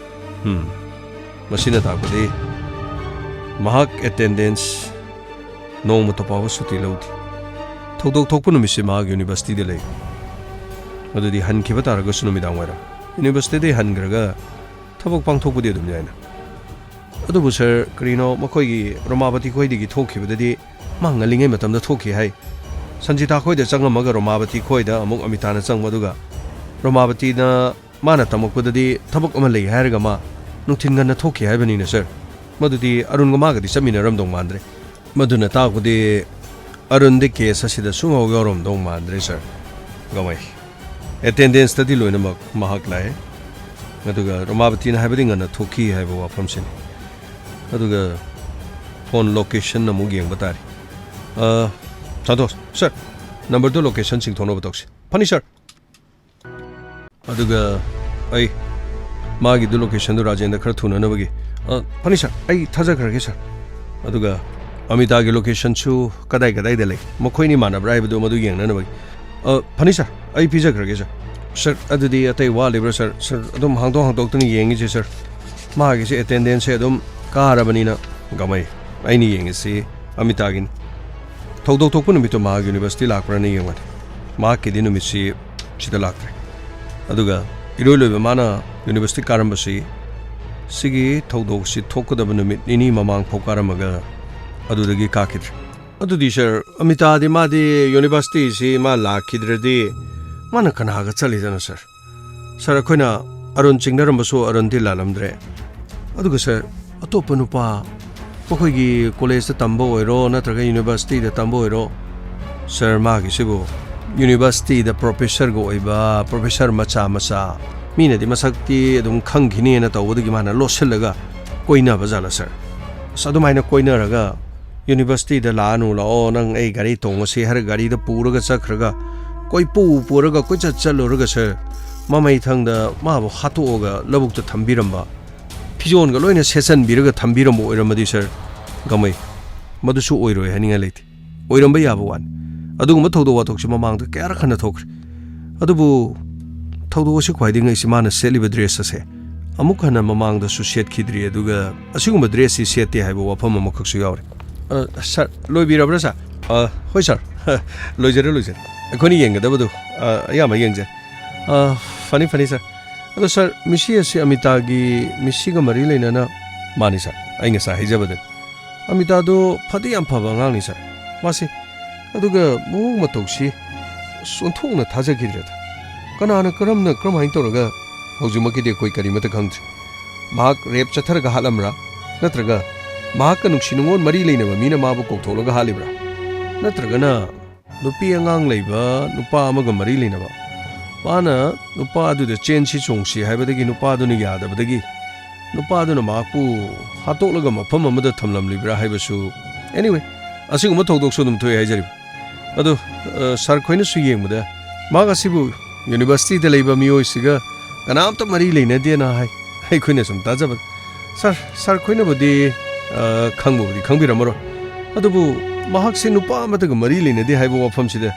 ꯃꯁꯤꯅ ꯇꯥꯛꯄꯗꯤ ꯃꯍꯥꯛ ꯑꯦꯇꯦꯟꯗꯦꯟꯁ ꯅꯣꯡꯃꯇ ꯐꯥꯎꯕ ꯁꯨꯇꯤ ꯂꯧꯗꯦ ꯊꯧꯗꯣꯛ ꯊꯣꯛꯄ ꯅꯨꯃꯤꯠꯁꯤ ꯃꯍꯥꯛ ꯌꯨꯅꯤꯚꯔꯁꯤꯇꯤꯗ ꯂꯩ ꯑꯗꯨꯗꯤ ꯍꯟꯈꯤꯕ ꯇꯥꯔꯒꯁꯨ ꯅꯨꯃꯤꯗꯥꯡ ꯋꯥꯏꯔꯝ ꯌꯨꯅꯤꯚꯔꯁꯤꯇꯤꯗꯒꯤ ꯍꯟꯈ꯭ꯔꯒ ꯊꯕꯛ ꯄꯥꯡꯊꯣꯛꯄꯗꯤ ꯑꯗꯨꯝ ꯌꯥꯏꯅ ꯑꯗꯨꯕꯨ ꯁꯥꯔ ꯀꯔꯤꯅꯣ ꯃꯈꯣꯏꯒꯤ ꯔꯣꯃꯥꯕꯇꯤ ꯈꯣꯏꯗꯒꯤ ꯊꯣꯛꯈꯤꯕꯗꯗꯤ ꯃꯥ ꯉꯜꯂꯤꯉꯩ ꯃꯇꯝꯗ ꯊꯣꯛꯈꯤ ꯍꯥꯏ ꯁꯟꯖꯤꯇꯥ ꯈꯣꯏꯗ ꯆꯪꯉꯝꯃꯒ ꯔꯣꯃꯥꯕꯇꯤ ꯈꯣꯏꯗ ꯑꯃꯨꯛ ꯑꯃꯤꯇꯥꯅ ꯆꯪꯕ ꯑꯗꯨꯒ ꯔꯣꯃꯥꯕꯇꯤꯅ ꯃꯥꯅ ꯇꯝꯃꯛꯄꯗꯗꯤ ꯊꯕꯛ ꯑꯃ ꯂꯩ ꯍꯥꯏꯔꯒ ꯃꯥ ꯅꯨꯡꯊꯤꯟ ꯉꯟꯅ ꯊꯣꯛꯈꯤ ꯍꯥꯏꯕꯅꯤꯅ ꯁꯥꯔ ꯃꯗꯨꯗꯤ ꯑꯔꯨꯟꯒ ꯃꯥꯒꯗꯤ ꯆꯠꯃꯤꯟꯅꯔꯝꯗꯧ ꯃꯥꯟꯗ꯭ꯔꯦ ꯃꯗꯨꯅ ꯇꯥꯛꯄꯗꯤ ꯑꯔꯨꯟꯗꯤ ꯀꯦꯁ ꯑꯁꯤꯗ ꯁꯨꯡꯌꯥꯎ ꯌꯥꯎꯔꯝꯗꯧ ꯃꯥꯟꯗ꯭ꯔꯦ ꯁꯥꯔ ꯒꯃꯩ ꯑꯦꯇꯦꯟꯗꯦꯟꯁꯇꯗꯤ ꯂꯣꯏꯅꯃꯛ ꯃꯍꯥꯛ ꯂꯥꯛꯑꯦ ꯑꯗꯨꯒ ꯔꯣꯃꯥꯕꯇꯤꯅ ꯍꯥꯏꯕꯗꯤ ꯉꯟꯅ ꯊꯣꯛꯈꯤ ꯍꯥꯏꯕ ꯋꯥꯐꯝꯁꯤꯅꯤ ꯑꯗꯨꯒ ꯐꯣꯟ ꯂꯣꯀꯦꯁꯟ ꯑꯃꯨꯛ ꯌꯦꯡꯕ ꯇꯥꯔꯦ ꯁꯟꯇꯣꯁ ꯁꯥꯔ ꯅꯝꯕꯔꯗꯣ ꯂꯣꯀꯦꯁꯟ ꯆꯤꯡꯊꯣꯛꯅꯕ ꯇꯧꯁꯤ ꯐꯅꯤ ꯁꯥꯔ ꯑꯗꯨꯒ ꯑꯩ ꯃꯥꯒꯤꯗꯨ ꯂꯣꯀꯦꯁꯟꯗꯨ ꯔꯥꯖꯦꯟꯗ ꯈꯔ ꯊꯨꯅꯅꯕꯒꯤ ꯐꯅꯤ ꯁꯥꯔ ꯑꯩ ꯊꯥꯖꯈ꯭ꯔꯒꯦ ꯁꯥꯔ ꯑꯗꯨꯒ ꯑꯃꯤꯇꯥꯒꯤ ꯂꯣꯀꯦꯁꯟꯁꯨ ꯀꯗꯥꯏꯗ ꯂꯩ ꯃꯈꯣꯏꯅꯤ ꯃꯥꯟꯅꯕ꯭ꯔꯥ ꯍꯥꯏꯕꯗꯨ ꯃꯗꯨ ꯌꯦꯡꯅꯅꯕꯒꯤ ꯐꯅꯤ ꯁꯥꯔ ꯑꯩ ꯄꯤꯖꯈ꯭ꯔꯒꯦ ꯁꯥꯔ ꯁꯥꯔ ꯑꯗꯨꯗꯤ ꯑꯇꯩ ꯋꯥꯠꯂꯤꯕ꯭ꯔꯥ ꯁꯥꯔ ꯑꯗꯨꯝ ꯍꯥꯡꯗꯣꯛꯇꯅ ꯌꯦꯡꯉꯤꯁꯦ ꯁꯥꯔ ꯃꯥꯒꯤꯁꯦ ꯑꯦꯇꯦꯟꯗꯦꯟꯁꯁꯦ ꯑꯗꯨꯝ ꯀꯥꯔꯕꯅꯤꯅ ꯒꯃꯩ ꯑꯩꯅ ꯌꯦꯡꯉꯤꯁꯤ ꯑꯃꯤꯇꯥꯒꯤꯅꯤ ꯊꯧꯗꯣꯛ ꯊꯣꯛꯄ ꯅꯨꯃꯤꯠꯇꯣ ꯃꯍꯥꯛ ꯌꯨꯅꯤꯚꯔꯁꯤꯇꯤ ꯂꯥꯛꯄ꯭ꯔꯥꯅ ꯌꯦꯡꯕꯅꯤ ꯃꯍꯥꯛꯀꯤꯗꯤ ꯅꯨꯃꯤꯠꯁꯤ ꯁꯤꯗ ꯂꯥꯛꯇ꯭ꯔꯦ ꯑꯗꯨꯒ ꯏꯔꯣꯏ ꯂꯣꯏꯕ ꯃꯥꯅ ꯌꯨꯅꯤꯚꯔꯁꯤꯇꯤ ꯀꯥꯔꯝꯕꯁꯤ ꯁꯤꯒꯤ ꯊꯧꯗꯣꯛꯁꯤ ꯊꯣꯛꯀꯗꯕ ꯅꯨꯃꯤꯠ ꯅꯤꯅꯤ ꯃꯃꯥꯡ ꯐꯥꯎ ꯀꯥꯔꯝꯃꯒ ꯑꯗꯨꯗꯒꯤ ꯀꯥꯈꯤꯗ꯭ꯔꯦ ꯑꯗꯨꯗꯤ ꯁꯥꯔ ꯑꯃꯤꯇꯥꯗꯤ ꯃꯥꯗꯤ ꯌꯨꯅꯤꯚꯔꯁꯤꯇꯤꯁꯤ ꯃꯥ ꯂꯥꯛꯈꯤꯗ꯭ꯔꯗꯤ ꯃꯥꯅ ꯀꯅꯥꯒ ꯆꯠꯂꯤꯗꯅ ꯁꯥꯔ ꯑꯩꯈꯣꯏꯅ ꯑꯔꯨꯟ ꯆꯤꯡꯅꯔꯝꯕꯁꯨ ꯑꯔꯨꯟꯗꯤ ꯂꯥꯜꯂꯝꯗ꯭ꯔꯦ ꯑꯗꯨꯒ ꯁꯥꯔ ꯑꯇꯣꯞꯄ ꯅꯨꯄꯥ ꯃꯈꯣꯏꯒꯤ ꯀꯣꯂꯦꯖꯇ ꯇꯝꯕ ꯑꯣꯏꯔꯣ ꯅꯠꯇ꯭ꯔꯒ ꯌꯨꯅꯤꯚꯔꯁꯤꯇꯤꯗ ꯇꯝꯕ ꯑꯣꯏꯔꯣ ꯁꯥꯔ ꯃꯥꯒꯤꯁꯤꯕꯨ ꯌꯨꯅꯤꯚꯔꯁꯤꯇꯤꯗ ꯄ꯭ꯔꯣꯐꯦꯁꯔꯒ ꯑꯣꯏꯕ ꯄ꯭ꯔꯣꯐꯦꯁꯔ ꯃꯆꯥ ꯃꯤꯅꯗꯤ ꯃꯁꯛꯇꯤ ꯑꯗꯨꯝ ꯈꯪꯈꯤꯅꯦꯅ ꯇꯧꯕꯗꯒꯤ ꯃꯥꯅ ꯂꯣꯠꯁꯤꯜꯂꯒ ꯀꯣꯏꯅꯕ ꯖꯥꯠꯂ ꯁꯥꯔ ꯑꯗꯨꯃꯥꯏꯅ ꯀꯣꯏꯅꯔꯒ ꯌꯨꯅꯤꯚꯔꯁꯤꯇꯤꯗ ꯂꯥꯛꯑꯣ ꯅꯪ ꯑꯩ ꯒꯥꯔꯤ ꯇꯣꯡꯉꯁꯤ ꯍꯥꯏꯔꯒ ꯒꯥꯔꯤꯗ ꯄꯨꯔꯒ ꯆꯠꯈ꯭ꯔꯒ ꯄꯨꯔꯒ ꯀꯣꯏꯆꯠ ꯆꯠꯂꯨꯔꯒ ꯁꯥꯔ ꯃꯃꯩꯊꯪꯗ ꯃꯥꯕꯨ ꯍꯥꯠꯇꯣꯛꯑꯒ ꯂꯧꯕꯨꯛꯇ ꯊꯝꯕꯤꯔꯝꯕ ꯐꯤꯖꯣꯟꯒ ꯂꯣꯏꯅ ꯁꯦꯠꯆꯟꯕꯤꯔꯒ ꯊꯝꯕꯤꯔꯝꯕ ꯑꯣꯏꯔꯝꯃꯗꯤ ꯁꯥꯔ ꯒꯃꯩ ꯃꯗꯨꯁꯨ ꯑꯣꯏꯔꯣꯏ ꯍꯥꯏꯅꯤꯡꯉꯥꯏ ꯂꯩꯇꯦ ꯑꯣꯏꯔꯝꯕ ꯌꯥꯕ ꯋꯥꯅꯤ ꯑꯗꯨꯒꯨꯝꯕ ꯊꯧꯗꯣꯛ ꯋꯥꯊꯣꯛꯁꯤ ꯃꯃꯥꯡꯗ ꯀꯌꯥꯔꯛ ꯍꯟꯅ ꯊꯣꯛꯈ꯭ꯔꯦ ꯑꯗꯨꯕꯨ ꯊꯧꯗꯣꯛ ꯑꯁꯤ ꯈ꯭ꯋꯥꯏꯗꯒꯤ ꯉꯛꯏꯁꯤ ꯃꯥꯅ ꯁꯦꯠꯂꯤꯕ ꯗ꯭ꯔꯦꯁ ꯑꯁꯦ ꯑꯃꯨꯛ ꯍꯟꯅ ꯃꯃꯥꯡꯗꯁꯨ ꯁꯦꯠꯈꯤꯗ꯭ꯔꯤ ꯑꯗꯨꯒ ꯑꯁꯤꯒꯨꯝꯕ ꯗ꯭ꯔꯦꯁꯁꯤ ꯁꯦꯠꯇꯦ ꯍꯥꯏꯕ ꯋꯥꯐꯝ ꯑꯃꯈꯛꯁꯨ ꯌꯥꯎꯔꯦ ꯁꯥꯔ ꯂꯣꯏꯕꯤꯔꯕ꯭ꯔꯥ ꯁꯥꯔ ꯍꯣꯏ ꯁꯥꯔ ꯂꯣꯏꯖꯔꯦ ꯑꯩꯈꯣꯏꯅ ꯌꯦꯡꯒꯗꯕꯗꯨ ꯑꯌꯥꯝꯕ ꯌꯦꯡꯖꯔꯦ ꯐꯅꯤ ꯁꯥꯔ ꯑꯗꯣ ꯁꯥꯔ ꯃꯤꯁꯤ ꯑꯁꯤ ꯑꯃꯤꯇꯥꯒꯤ ꯃꯤꯁꯤꯒ ꯃꯔꯤ ꯂꯩꯅꯅ ꯃꯥꯅꯤ ꯁꯥꯔ ꯑꯩ ꯉꯁꯥꯏ ꯍꯥꯏꯖꯕꯗꯨꯅꯤ ꯑꯃꯤꯇꯥꯗꯣ ꯐꯗꯤ ꯌꯥꯝ ꯐꯕ ꯑꯉꯥꯡꯅꯤ ꯁꯥꯔ ꯃꯥꯁꯤ ꯑꯗꯨꯒ ꯃꯑꯣꯡ ꯃꯇꯧꯁꯤ ꯑꯣꯟꯊꯣꯛꯅ ꯊꯥꯖꯈꯤꯗ꯭ꯔꯦꯗ ꯀꯅꯥꯅ ꯀꯔꯝꯍꯥꯏꯅ ꯇꯧꯔꯒ ꯍꯧꯖꯤꯛꯃꯛꯀꯤꯗꯤ ꯑꯩꯈꯣꯏ ꯀꯔꯤꯃꯠꯇ ꯈꯪꯗ꯭ꯔꯤ ꯃꯍꯥꯛ ꯔꯦꯞ ꯆꯠꯊꯔꯒ ꯍꯥꯠꯂꯝꯕ꯭ꯔꯥ ꯅꯠꯇ꯭ꯔꯒ ꯃꯍꯥꯛꯀ ꯅꯨꯡꯁꯤ ꯅꯨꯡꯉꯣꯟ ꯃꯔꯤ ꯂꯩꯅꯕ ꯃꯤꯅ ꯃꯥꯕꯨ ꯀꯧꯊꯣꯛꯂꯒ ꯍꯥꯠꯂꯤꯕ꯭ꯔꯥ ꯅꯠꯇ꯭ꯔꯒꯅ ꯅꯨꯄꯤ ꯑꯉꯥꯡ ꯂꯩꯕ ꯅꯨꯄꯥ ꯑꯃꯒ ꯃꯔꯤ ꯂꯩꯅꯕ ꯃꯥꯅ ꯅꯨꯄꯥ ꯑꯗꯨꯗ ꯆꯦꯟꯁꯤ ꯆꯣꯡꯁꯤ ꯍꯥꯏꯕꯗꯒꯤ ꯅꯨꯄꯥꯗꯨꯅ ꯌꯥꯗꯕꯗꯒꯤ ꯅꯨꯄꯥꯗꯨꯅ ꯃꯍꯥꯛꯄꯨ ꯍꯥꯠꯇꯣꯛꯂꯒ ꯃꯐꯝ ꯑꯃꯗ ꯊꯝꯂꯝꯂꯤꯕ꯭ꯔꯥ ꯍꯥꯏꯕꯁꯨ ꯑꯦꯅꯤꯋꯦ ꯑꯁꯤꯒꯨꯝꯕ ꯊꯧꯗꯣꯛꯁꯨ ꯑꯗꯨꯝ ꯊꯣꯛꯑꯦ ꯍꯥꯏꯖꯔꯤꯕ ꯑꯗꯣ ꯁꯥꯔ ꯈꯣꯏꯅꯁꯨ ꯌꯦꯡꯕꯗ ꯃꯍꯥꯛ ꯑꯁꯤꯕꯨ ꯌꯨꯅꯤꯚꯔꯁꯤꯇꯤꯗ ꯂꯩꯕ ꯃꯤꯑꯣꯏꯁꯤꯒ ꯀꯅꯥꯝꯇ ꯃꯔꯤ ꯂꯩꯅꯗꯦꯅ ꯍꯥꯏ ꯑꯩꯈꯣꯏꯅ ꯁꯨꯝ ꯇꯥꯖꯕ ꯁꯥꯔ ꯈꯣꯏꯅꯕꯨꯗꯤ ꯈꯪꯕꯕꯨꯗꯤ ꯈꯪꯕꯤꯔꯝꯃꯔꯣꯏ ꯑꯗꯨꯕꯨ ꯃꯍꯥꯛꯁꯤ ꯅꯨꯄꯥ ꯑꯃꯇꯒ ꯃꯔꯤ ꯂꯩꯅꯗꯦ ꯍꯥꯏꯕ ꯋꯥꯐꯝꯁꯤꯗ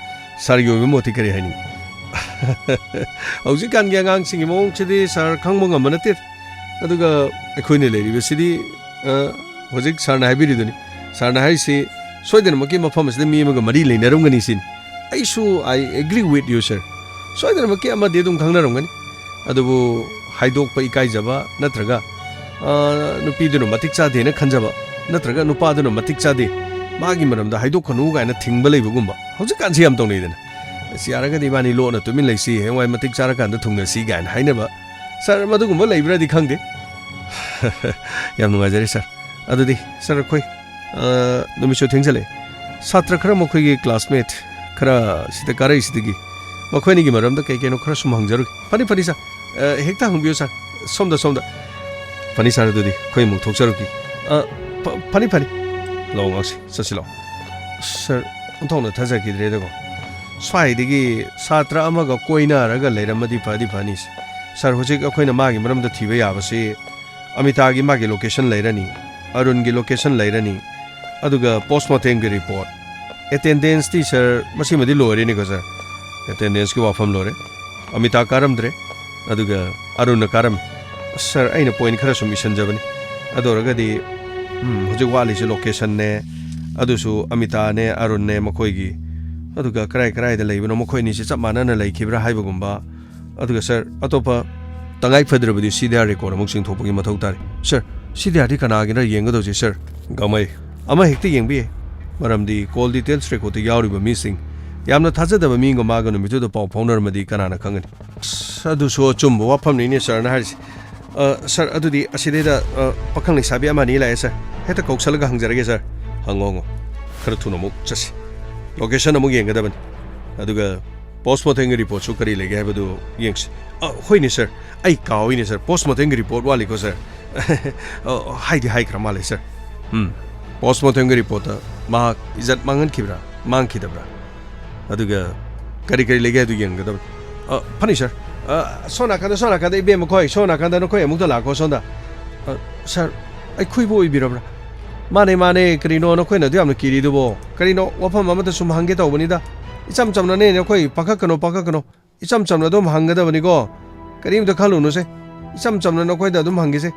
ꯁꯥꯔꯒꯤ ꯑꯣꯏꯕ ꯃꯣꯠꯇꯤ ꯀꯔꯤ ꯍꯥꯏꯅꯤꯡꯉꯤ ꯍꯧꯖꯤꯛꯀꯥꯟꯒꯤ ꯑꯉꯥꯡꯁꯤꯡꯒꯤ ꯃꯑꯣꯡꯁꯤꯗꯤ ꯁꯥꯔ ꯈꯪꯕ ꯉꯝꯕ ꯅꯠꯇꯦ ꯑꯗꯨꯒ ꯑꯩꯈꯣꯏꯅ ꯂꯩꯔꯤꯕꯁꯤꯗꯤ ꯍꯧꯖꯤꯛ ꯁꯥꯔꯅ ꯍꯥꯏꯕꯤꯔꯤꯗꯨꯅꯤ ꯁꯥꯔꯅ ꯍꯥꯏꯔꯤꯁꯤ ꯁꯣꯏꯗꯅꯃꯛꯀꯤ ꯃꯐꯝ ꯑꯁꯤꯗ ꯃꯤ ꯑꯃꯒ ꯃꯔꯤ ꯂꯩꯅꯔꯝꯒꯅꯤ ꯁꯤꯅꯤ ꯑꯩꯁꯨ ꯑꯥꯏ ꯑꯦꯒ꯭ꯔꯤ ꯋꯤꯠ ꯌꯨ ꯁꯥꯔ ꯁꯣꯏꯗꯅꯃꯛꯀꯤ ꯑꯃꯗꯤ ꯑꯗꯨꯝ ꯈꯪꯅꯔꯝꯒꯅꯤ ꯑꯗꯨꯕꯨ ꯍꯥꯏꯗꯣꯛꯄ ꯏꯀꯥꯏꯖꯕ ꯅꯠꯇ꯭ꯔꯒ ꯅꯨꯄꯤꯗꯨꯅ ꯃꯇꯤꯛ ꯆꯥꯗꯦꯅ ꯈꯟꯖꯕ ꯅꯠꯇ꯭ꯔꯒ ꯅꯨꯄꯥꯗꯨꯅ ꯃꯇꯤꯛ ꯆꯥꯗꯦ ꯃꯥꯒꯤ ꯃꯔꯝꯗ ꯍꯥꯏꯗꯣꯛꯀꯅꯨ ꯀꯥꯏꯅ ꯊꯤꯡꯕ ꯂꯩꯕꯒꯨꯝꯕ ꯍꯧꯖꯤꯛꯀꯥꯟꯁꯤ ꯌꯥꯝ ꯇꯧꯅꯩꯗꯅ ꯑꯁ ꯌꯥꯔꯒꯗꯤ ꯏꯕꯥꯅꯤ ꯂꯣꯟꯅ ꯇꯨꯃꯤꯟ ꯂꯩꯁꯤ ꯍꯌꯦꯡꯋꯥꯏ ꯃꯇꯤꯛ ꯆꯥꯔꯀꯥꯟꯗ ꯊꯨꯡꯅꯁꯤ ꯀꯥꯏꯅ ꯍꯥꯏꯅꯕ ꯁꯥꯔ ꯃꯗꯨꯒꯨꯝꯕ ꯂꯩꯕ꯭ꯔꯥꯗꯤ ꯈꯪꯗꯦ ꯌꯥꯝ ꯅꯨꯡꯉꯥꯏꯖꯔꯦ ꯁꯥꯔ ꯑꯗꯨꯗꯤ ꯁꯥꯔ ꯑꯩꯈꯣꯏ ꯅꯨꯃꯤꯠꯁꯨ ꯊꯦꯡꯖꯜꯂꯛꯑꯦ ꯁꯥꯇ꯭ꯔ ꯈꯔ ꯃꯈꯣꯏꯒꯤ ꯀ꯭ꯂꯥꯁꯃꯦꯠ ꯈꯔ ꯁꯤꯗ ꯀꯥꯔꯛꯏꯁꯤꯗꯒꯤ ꯃꯈꯣꯏꯅꯤꯒꯤ ꯃꯔꯝꯗ ꯀꯩꯅꯣ ꯈꯔ ꯁꯨꯝ ꯍꯪꯖꯔꯨꯒꯦ ꯐꯅꯤ ꯁꯥꯔ ꯍꯦꯛꯇ ꯍꯪꯕꯤꯌꯨ ꯁꯥꯔ ꯁꯣꯝꯗ ꯐꯅꯤ ꯁꯥꯔ ꯑꯗꯨꯗꯤ ꯑꯩꯈꯣꯏ ꯑꯃꯨꯛ ꯊꯣꯛꯆꯔꯨꯈꯤ ꯐꯅꯤ ꯂꯥꯛꯑꯣ ꯉꯥꯛꯁꯤ ꯆꯠꯁꯤ ꯂꯥꯛꯑꯣ ꯁꯥꯔ ꯑꯣꯟꯊꯣꯛꯅ ꯊꯥꯖꯈꯤꯗ꯭ꯔꯦꯗꯀꯣ ꯁ꯭ꯋꯥꯏꯗꯒꯤ ꯁꯥꯇ꯭ꯔ ꯑꯃꯒ ꯀꯣꯏꯅꯔꯒ ꯂꯩꯔꯝꯃꯗꯤ ꯐꯅꯤ ꯁꯥꯔ ꯍꯧꯖꯤꯛ ꯑꯩꯈꯣꯏꯅ ꯃꯥꯒꯤ ꯃꯔꯝꯗ ꯊꯤꯕ ꯌꯥꯕꯁꯤ ꯑꯃꯤꯇꯥꯒꯤ ꯃꯥꯒꯤ ꯂꯣꯀꯦꯁꯟ ꯂꯩꯔꯅꯤ Arungi location lairani aduga postmortem gi report attendance ti sir masimadi lore ni ko sir attendance ki wafam lore amita karamdre aduga arun karam sir aina point khara sum mission jabani adoraga di hoje wali se location ne adusu amita ne arun ne makoi gi aduga krai da leibano makoi ni se chap manana leikibra haibagumba aduga sir atopa tangai fadrabadi CDR record amuk sing thopagi mathau tari sir CDR di kana gina yenga doji sir gamai ama hekti yengbi maramdi call details record ti yauri ba missing yamna thajadaba mi ngo maga no mitu do pau phaunar madi kana na khangani adu so chumbo wafam ni sir na hari sir adudi aside da pakhang ni sabi ama ni lai sir heta koksal ga hangjarage sir hangongo khara thuna muk chasi location amuk yenga daban aduga postmortem report su kari lege habadu yengs hoini sir ai kawini sir postmortem report wali ko sir haidi hai kramale sir postmortem report ma izat mangan kibra mang kidabra aduga kari lege adu yenga daban phani sir sona kada ibe mkhoi sona kada no khoi amuk da la ko sonda sir ai khui bo ibirabra mane karino no khoi na du amna kiri du bo karino wafam amata sum hange tawbani da icham chamna ne ne khoi pakakano icham chamna dum hangada bani go karim da khalu no se icham chamna no khoi da dum hange se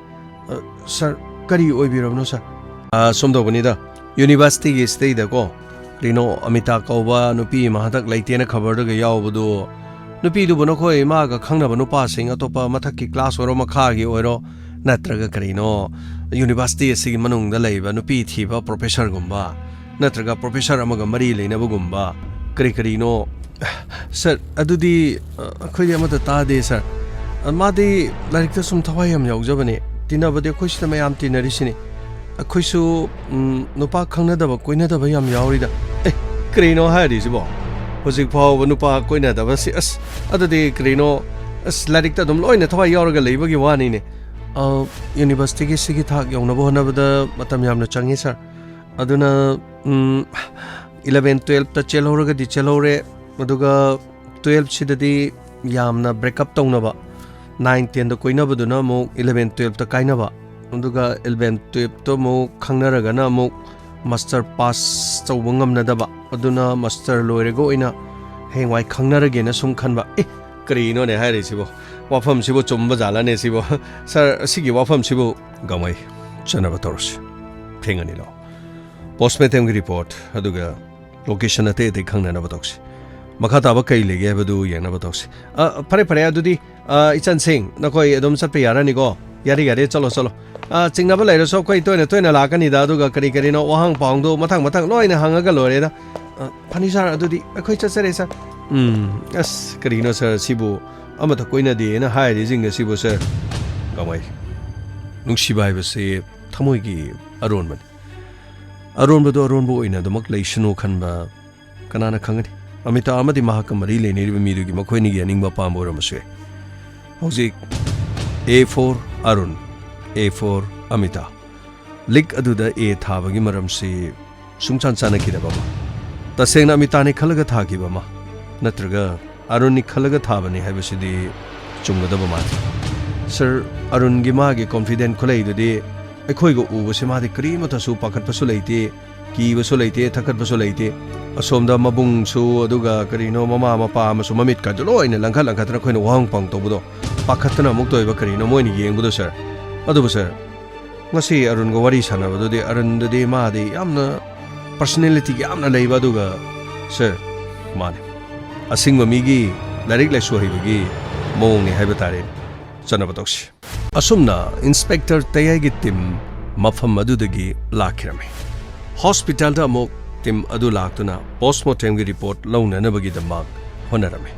sir kari oi birabno sir sum do bani da university gi stay da ko rino amita kauba nupi mahadak laite na khabar da ga yaw budu nupi du bono khoi ma ga khangna banu pa sing atopa mathak ki class oro makha gi oiro natraga karino university sigi manung da leiba nupi thiba professor gumba natraga professor amaga mari leina bugumba karino sir adudi khoi amata ta de sir amadi like ta sum thawai am yaujabani tinabade khoi sita mayam tinari sini khoi su nupa khangna da ba koina da ba yam yauri da karino hari sibo hojik phau nupa koina da ba si adudi karino like ta dum loina thawai yauraga leiba gi wani ne university ki sigi thak yongna bo na bada matam yamna changi sir aduna 11 12 ta chelhoraga di chelhore aduga 12 sidadi yamna break up tongna ba 9 10 da koina baduna mo 11 12 ta kaina ba aduga 11 12 to mo khangnaraga na mo master pass chawbangam na da ba aduna master loirego ina hengwai khangnarage na sum khanba karino ne hairi sibo wafam sibo chumba jala ne sibo sir sigi wafam sibo gamai chanaba toros thengani lo postmortem report aduga location ate de khangna na batox makha ta ba kai lege badu yana batox pare adudi ichan sing na koi adom sat pe yara ni go yari chalo chingna ba lairo so koi toina la ka ni da aduga kari no wahang paung do mathang loina hangaga lore da phani sar adudi akhoi chasare sir as karino sir sibu amata koina de na hai ri jing sibu sir gamai nungsibai ba se thamoi gi aron bo ina damak leishno khanba kanana khangani amita amadi mahakamari le ni mi du gi makhoi ni gi aning ba pambor amase hojik A4 arun A4 amita lik aduda A thabagi maram se sungchan chana ki da ba tasengna amita ni khalaga thagi ba ma natraga arun ni khalaga thabani haibasidi chungada ba ma sir arun gi ma gi confident kholai du de akhoi go u se ma de krima ta su pakhat pasu leite ki basu leite thakat basu leite asomda mabung su aduga karino mama mapa amasu mamit ka jolo ina langkha tra khoina wahang pang to budo pakhatna muk toy ba karino moini yeng budo sir adu sir ngasi arun go wari sana budo de arun de ma de yamna personality yamna leiba aduga sir mane asingba migi larik la so hibagi mong ni haiba tare chana batoksi asumna inspector Tayai gi team mafam adudagi lakhirame hospital da mo team adu laktuna postmortem gi report launa na bagi damak honarame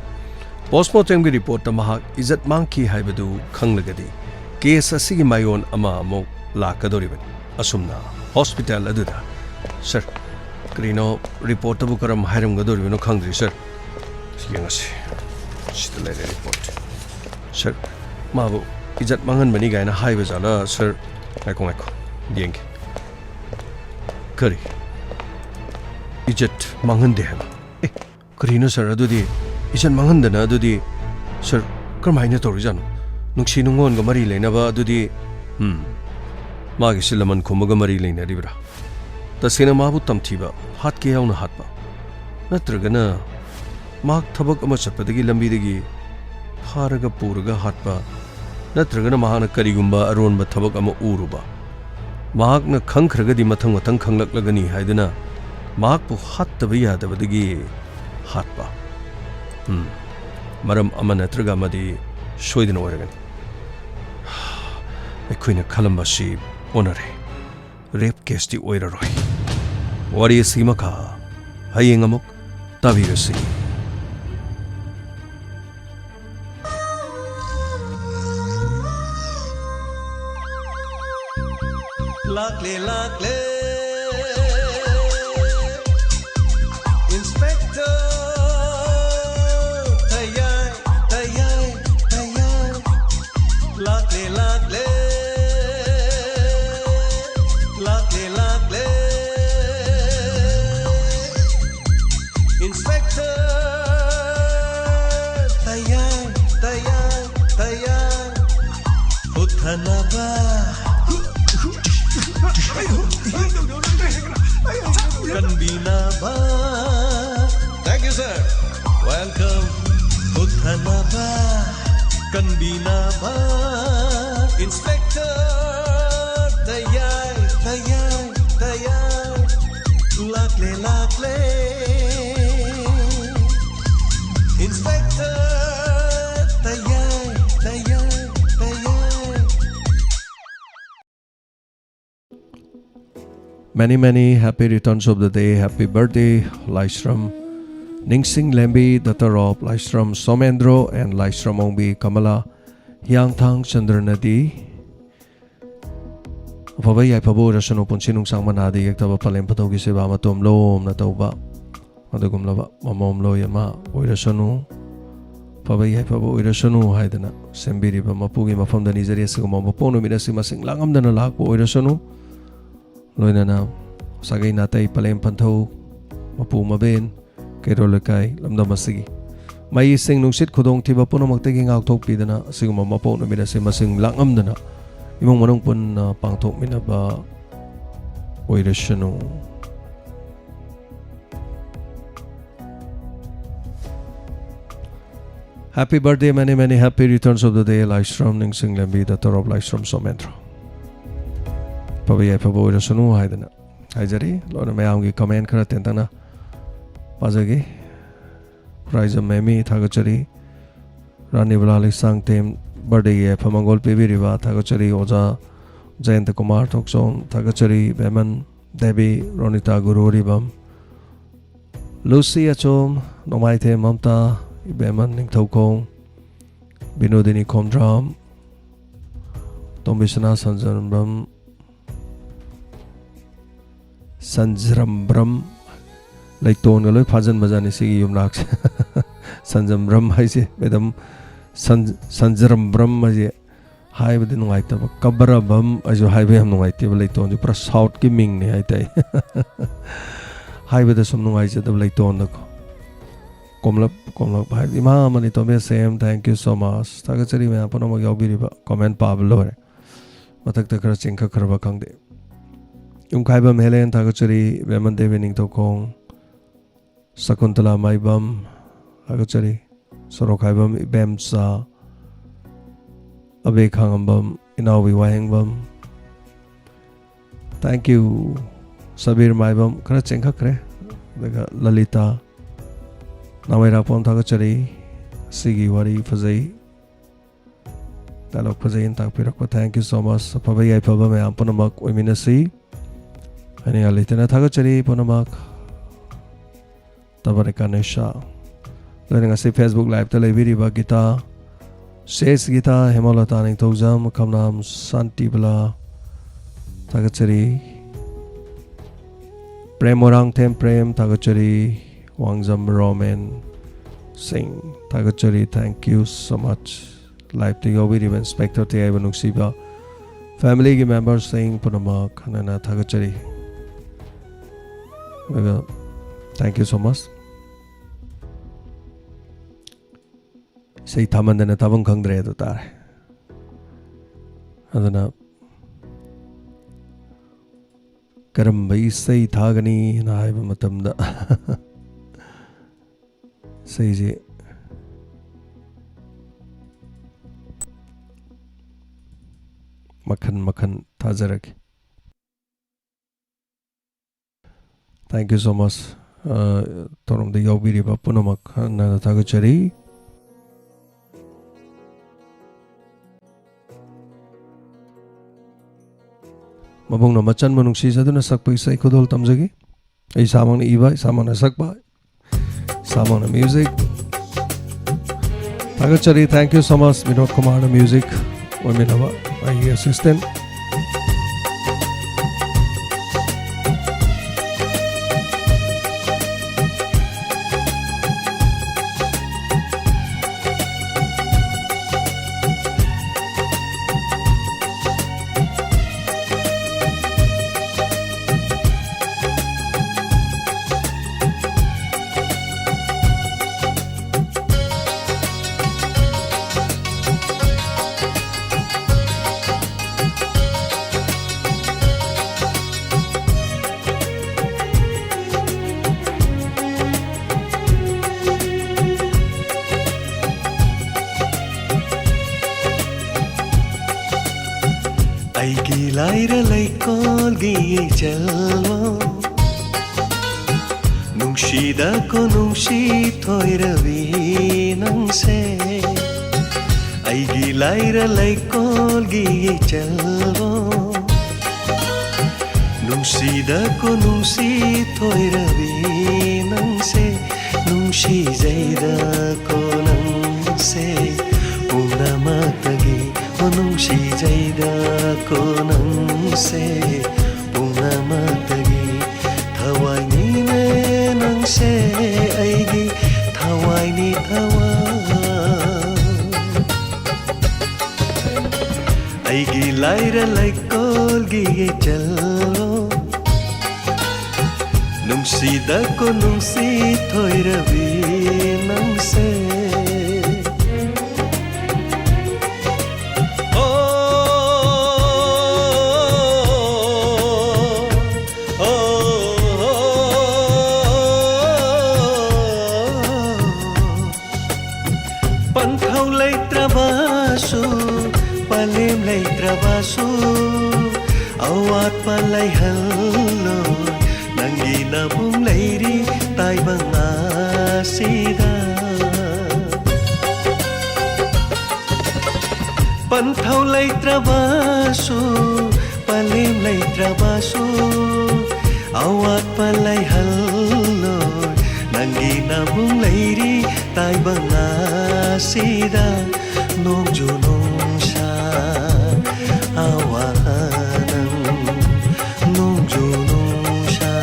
postmortem gi report ta mahak izat mangki haibadu khanglagadi case asigi mayon ama mo lakadoribani asumna hospital aduda sir krino report tabu karam hairam gadoribano khangdri sir yengasi sitale report sir mabu izat mangan bani gaina haiba jala sir aiko yeng kari izat mangan de ha karino sir adudi izat mangan dana adudi sir karmaina tori janu nungsi nungon ga mari leina ba adudi मागी सिलमन खुमगा मरी लेनरिब्रा तसेना माबु तमथिबा हात के याउना हातबा नत्रगना माग थबक अमा चटपदगी लंबीदगी फारगा पूरगा हातबा नत्रगना महाना करिगुंबा अरोनबा थबक अमा उरुबा मागना खंखरगदी मथंग मथंग खंगलकलगनी हायदना मागपु हातबा यादबदगी हातबा मरम अमा नत्रगा मदी सोयदना ओरगनी अखोइना खलंबासी ओनरे रेप केसटी ओइररोय वारी सीमखा हयेंग अमुक ताबिरसी Lakle Inspector Tayai Lakle Inspector Tayai Uthanaba Kanbinaba. Thank you, sir. Welcome. Uthanaba. Kanbinaba. Inspector Tayai. Lakle. Inspector Tayai. Many happy returns of the day. Happy birthday, Laishram Ningsing Lembi, daughter of Laishram Somendro and Laishram Ongbi Kamala Hyangthang Chandranadi. Pabay ay pabo rasano punsinung sang manadi yaktaba palempataw gi seba matom lom na tauba. Madagum laba mamom lo yama oirasano. Pabay ay pabo oirasano haydana. Sembiri ba mapugi mafamda nizari siguma mapono minasi masing langam na nalak po oirasano. Loina na sagay natay palem pantaw mapu maben kero lekay lamda masigi may ising nungsit kudong tiba po na magtaging aktok pida na siguma mapo na minasi masing langam na imong manong pun pangtok minaba oirasyon Happy birthday, many happy returns of the day, Laishram Ningsing Lembi, daughter of Laishram Somendro. Pabay pabo oirasano haydana haijari lona mayamgi comment khara tentana pajagi prize memi thagachari rani balali sangtem birthday ye phamangol pebiriba thagachari oja jayant kumar thokson thagachari beman devi ronita gururibam lucy achom nomaithe mamta beman ningthokong binodini komdram tombisana sanjanbam Sanjrambram Laiton galoi phajan bajani sigi yumnak Sanjrambram haise bedam Sanjrambram haise hai bedin nungai ta kabarabam ajo hai be ham nungai te Laiton ju pura south ki ming ne hai tai hai beda sum nungai je dab Laiton na ko komlap bhai ima mani to me same thank you so much tagachari me apano mag yaubiri ba comment pablo re matak ta kara chingkha kharba khangde Umkaibam Helen Tagachari, Veman Devining Tokong, Sakuntala Maibam, Tagachari, Sorokaibam Ibemsa, Abekangambam, Inawi Wahangbam. Thank you, Sabir Maibam, Karachengakre, Lalita, Nawairapon Tagachari, Sigi Wari Fazai, Dialogue Fazai in Takpirako. Thank you so much. Pabay Pabame Ampanamak, Wiminasi. Ani alitena thagachari ponamak tabareka nesha learning a Facebook live tele viriba gita ses gita hemalata ning thojam kamnam santi bala thagachari premorang them prem thagachari wangjam roman sing thagachari thank you so much live to go viriba inspector Tayai banuksiba family members saying ponamak hanana thagachari Thank you so much. Say Tamandana Tabung Kangre to Tar. Adana ꯀꯔꯝꯕ ꯏꯁꯩ ꯊꯥꯒꯅꯤꯅ ꯍꯥꯏꯕ ꯃꯇꯝꯗ ꯏꯁꯩꯁꯦ ꯃꯈꯟ ꯃꯈꯟ ꯊꯥꯖꯔꯒꯦ. Thank you so much. ꯇꯧꯔꯝꯗ ꯌꯥꯎꯕꯤꯔꯤꯕ ꯄꯨꯝꯅꯃꯛ ꯍꯟꯅ ꯊꯥꯒꯠꯆꯔꯤ. ꯃꯕꯨꯡꯅ ꯃꯆꯟꯕꯨ ꯅꯨꯡꯁꯤꯖꯗꯨꯅ ꯁꯛꯄ ꯏꯁꯩ ꯈꯨꯗꯣꯜ ꯇꯝꯖꯒꯤ. ꯑꯩ ꯏꯁꯥꯃꯛꯅ ꯏꯕ, ꯏꯁꯥꯃꯛꯅ ꯁꯛꯄ, ꯏꯁꯥꯃꯛꯅ ꯃ꯭ꯌꯨꯖꯤꯛ. ꯊꯥꯒꯠꯆꯔꯤ. Thank you so much. Vinod ꯀꯨꯃꯥꯔꯅ ꯃ꯭ꯌꯨꯖꯤꯛ ꯑꯣꯏꯃꯤꯟꯅꯕ ꯑꯩꯒꯤ ꯑꯦꯁꯤꯁꯇꯦꯟꯠ. ꯑꯩꯒꯤ ꯂꯥꯏꯔ ꯂꯩꯀꯣꯜꯒꯤ ꯏꯆꯜꯋꯣ ꯅꯨꯡꯁꯤꯗꯀꯣ ꯅꯨꯡꯁꯤ ꯊꯣꯏꯔꯕꯤ ꯅꯪꯁꯦ ꯑꯩꯒꯤ ꯂꯥꯏꯔ ꯂꯩꯀꯣꯜꯒꯤ ꯏꯆꯜꯋꯣ ꯅꯨꯡꯁꯤꯗꯀꯣ ꯅꯨꯡꯁꯤ ꯊꯣꯏꯔꯕꯤ ꯅꯪꯁꯦ ꯅꯨꯡꯁꯤꯖꯩꯗꯀꯣ ꯅꯪꯁꯦ ꯄꯨꯝꯅꯃꯛꯇꯒꯤ ꯅꯨꯡꯁꯤꯖꯩꯗꯀꯣ ꯅꯪꯁꯦ ꯄꯨꯝꯅꯃꯛꯇꯒꯤ ꯊꯋꯥꯏꯅꯤꯅꯦ ꯅꯪꯁꯦ ꯑꯩꯒꯤ ꯊꯋꯥꯏꯅꯤ ꯊꯋꯥꯏ ꯑꯩꯒꯤ ꯂꯥꯏꯔ ꯂꯩꯀꯣꯜꯒꯤ ꯏꯆꯜꯋꯣ ꯅꯨꯡꯁꯤꯗꯀꯣ ꯅꯨꯡꯁꯤ ꯊꯣꯏꯔꯕꯤ ꯅꯪꯁꯦ Palem leitrabasu awat palay hallo nangi nabung leiri tay bang asida Panthau leitrabasu palem leitrabasu awat palay hallo nangi nabung leiri tay bang asida nong junong siya awahanang nong junong siya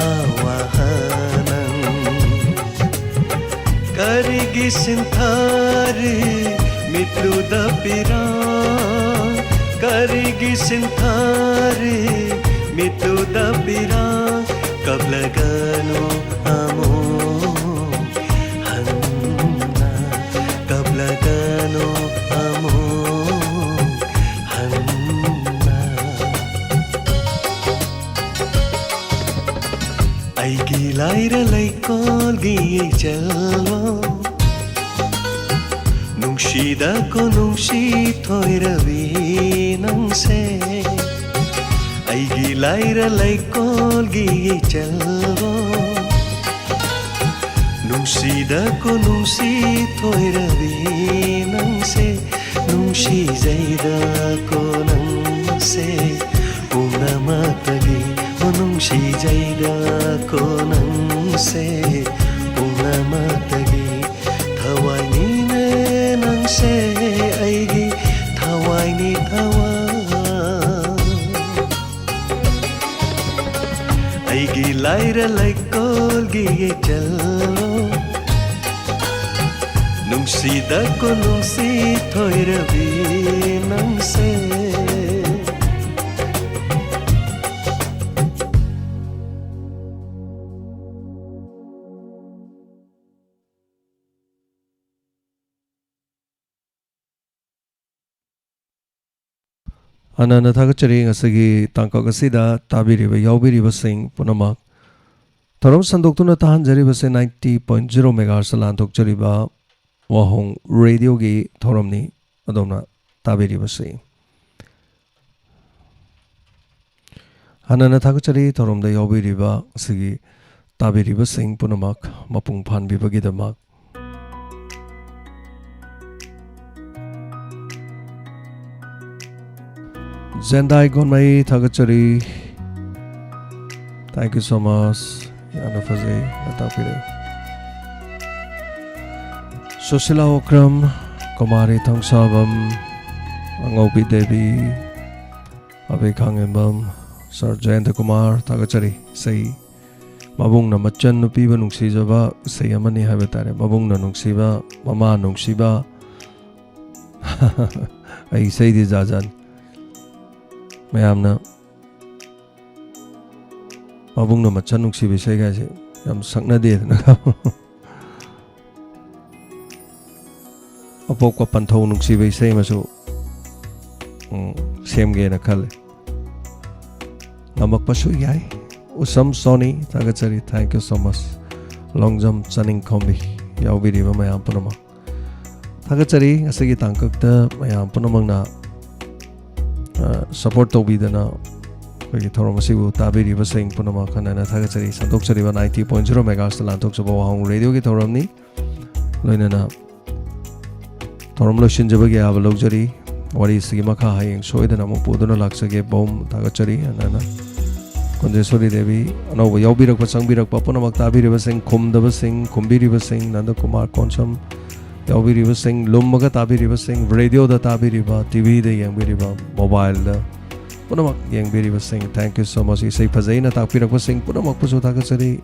awahanang karigi sintari mitlu da pira karigi sintari mitlu da pira kablagano amo Kablagano amo hanna Aigi laira laikolgi ichalwo Nungshidako nungshi thoiravi nangse Aigi laira laikolgi ichalwo Nungsidako nungsi thoiravi nangse Nungsijaidako nangse Pumnamatagi Nungsijaidako nangse Pumnamatagi Thawainine nangse Aigi thawaini thawai Aigi laira laikolgi ichalwo Nungsidako nungsi thoiravi nangse Hanana Thagachari Asagi Tankagasida Tabiri Yaubiri Basing Punamak Taram Sandoktuna Tahan Jaribase 90.0 megahertz Lantok Jariba Wahong Radio Gi Thoramni Adona Tabiri Basi Hanana Thagachari Thoram the Yaubiriba Sigi Tabiri Basing Punamak Mapung Pan Bibagidamak Zendai Gonmai Thagachari. Thank you so much. Yana Faze Natapire. Susila Okram Kumari Tangsabam Angopi Devi Abekangembam Sir Jayanta Kumar Thagachari Say Mabung na Machan Nupiba Nuksijaba Say Amani Habatare Mabung na Nuksiba Mama Nuksiba I say this Zajan Mayamna Mabung na Machan Nuksibi say guys Yam Sakna did Apoko Panto Nuksibi say Masu Same gay na Kale Namak Pasu Yai Usam Sony Thagachari, thank you so much. Long jump Channing Kombi Yaubiri Mayam Punama Thagachari Asagi Tankakta Mayam Punamang na support to be the now. We Toromasibu Tabiri was saying Punama Kanana Thagachari Santoksari 90.0 megahertz Lantoks of Wahong Radio Gitoromni Loinana Toromlo Shinjabagi have a luxury. What is Sigimaka High Soy the Namopuduna Laksage Bomb Thagachari and Nana Konjesori Devi, no, Yaubira Pasangbirak Papuna Maktabi was saying Kum the Basing, Kumbiri was saying Nanda Kumar Koncham, Yaubiri was saying Lumaga Tabi was saying Radio the Tabi Riva, TV the Yang Biriva, Mobile the Punamak Yang Biri was saying, thank you so much. You say Pazana Tapirak was saying Punamak Pusutagasari,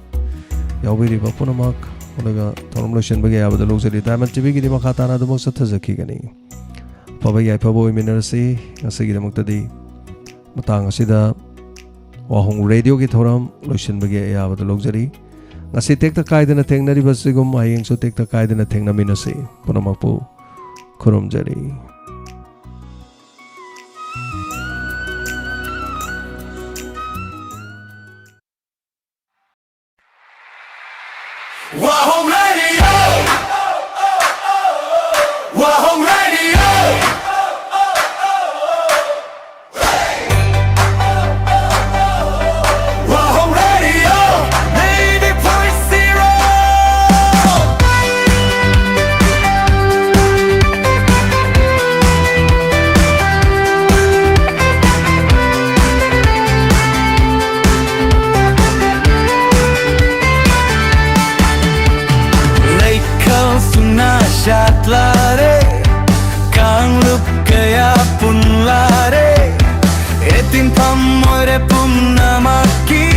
Yaubiriva Punamak, Punaga, Tormlushan Bagay, the luxury diamond TV Makatana, the most of Tazakigani. Pabaya Pabo Minerasi, Asagi the Muktadi, Matanga Sida. Wahong Radio ki thoram lotion bagi ya the luxury ngasi tek ta kaidana thengna ri basigum ayeng so tek ta kaidana thengna minase punamapu khurum jari Wahong Radio Wahong Radio Shatlare Kang lup kaya punlare Etin pam moire punna maki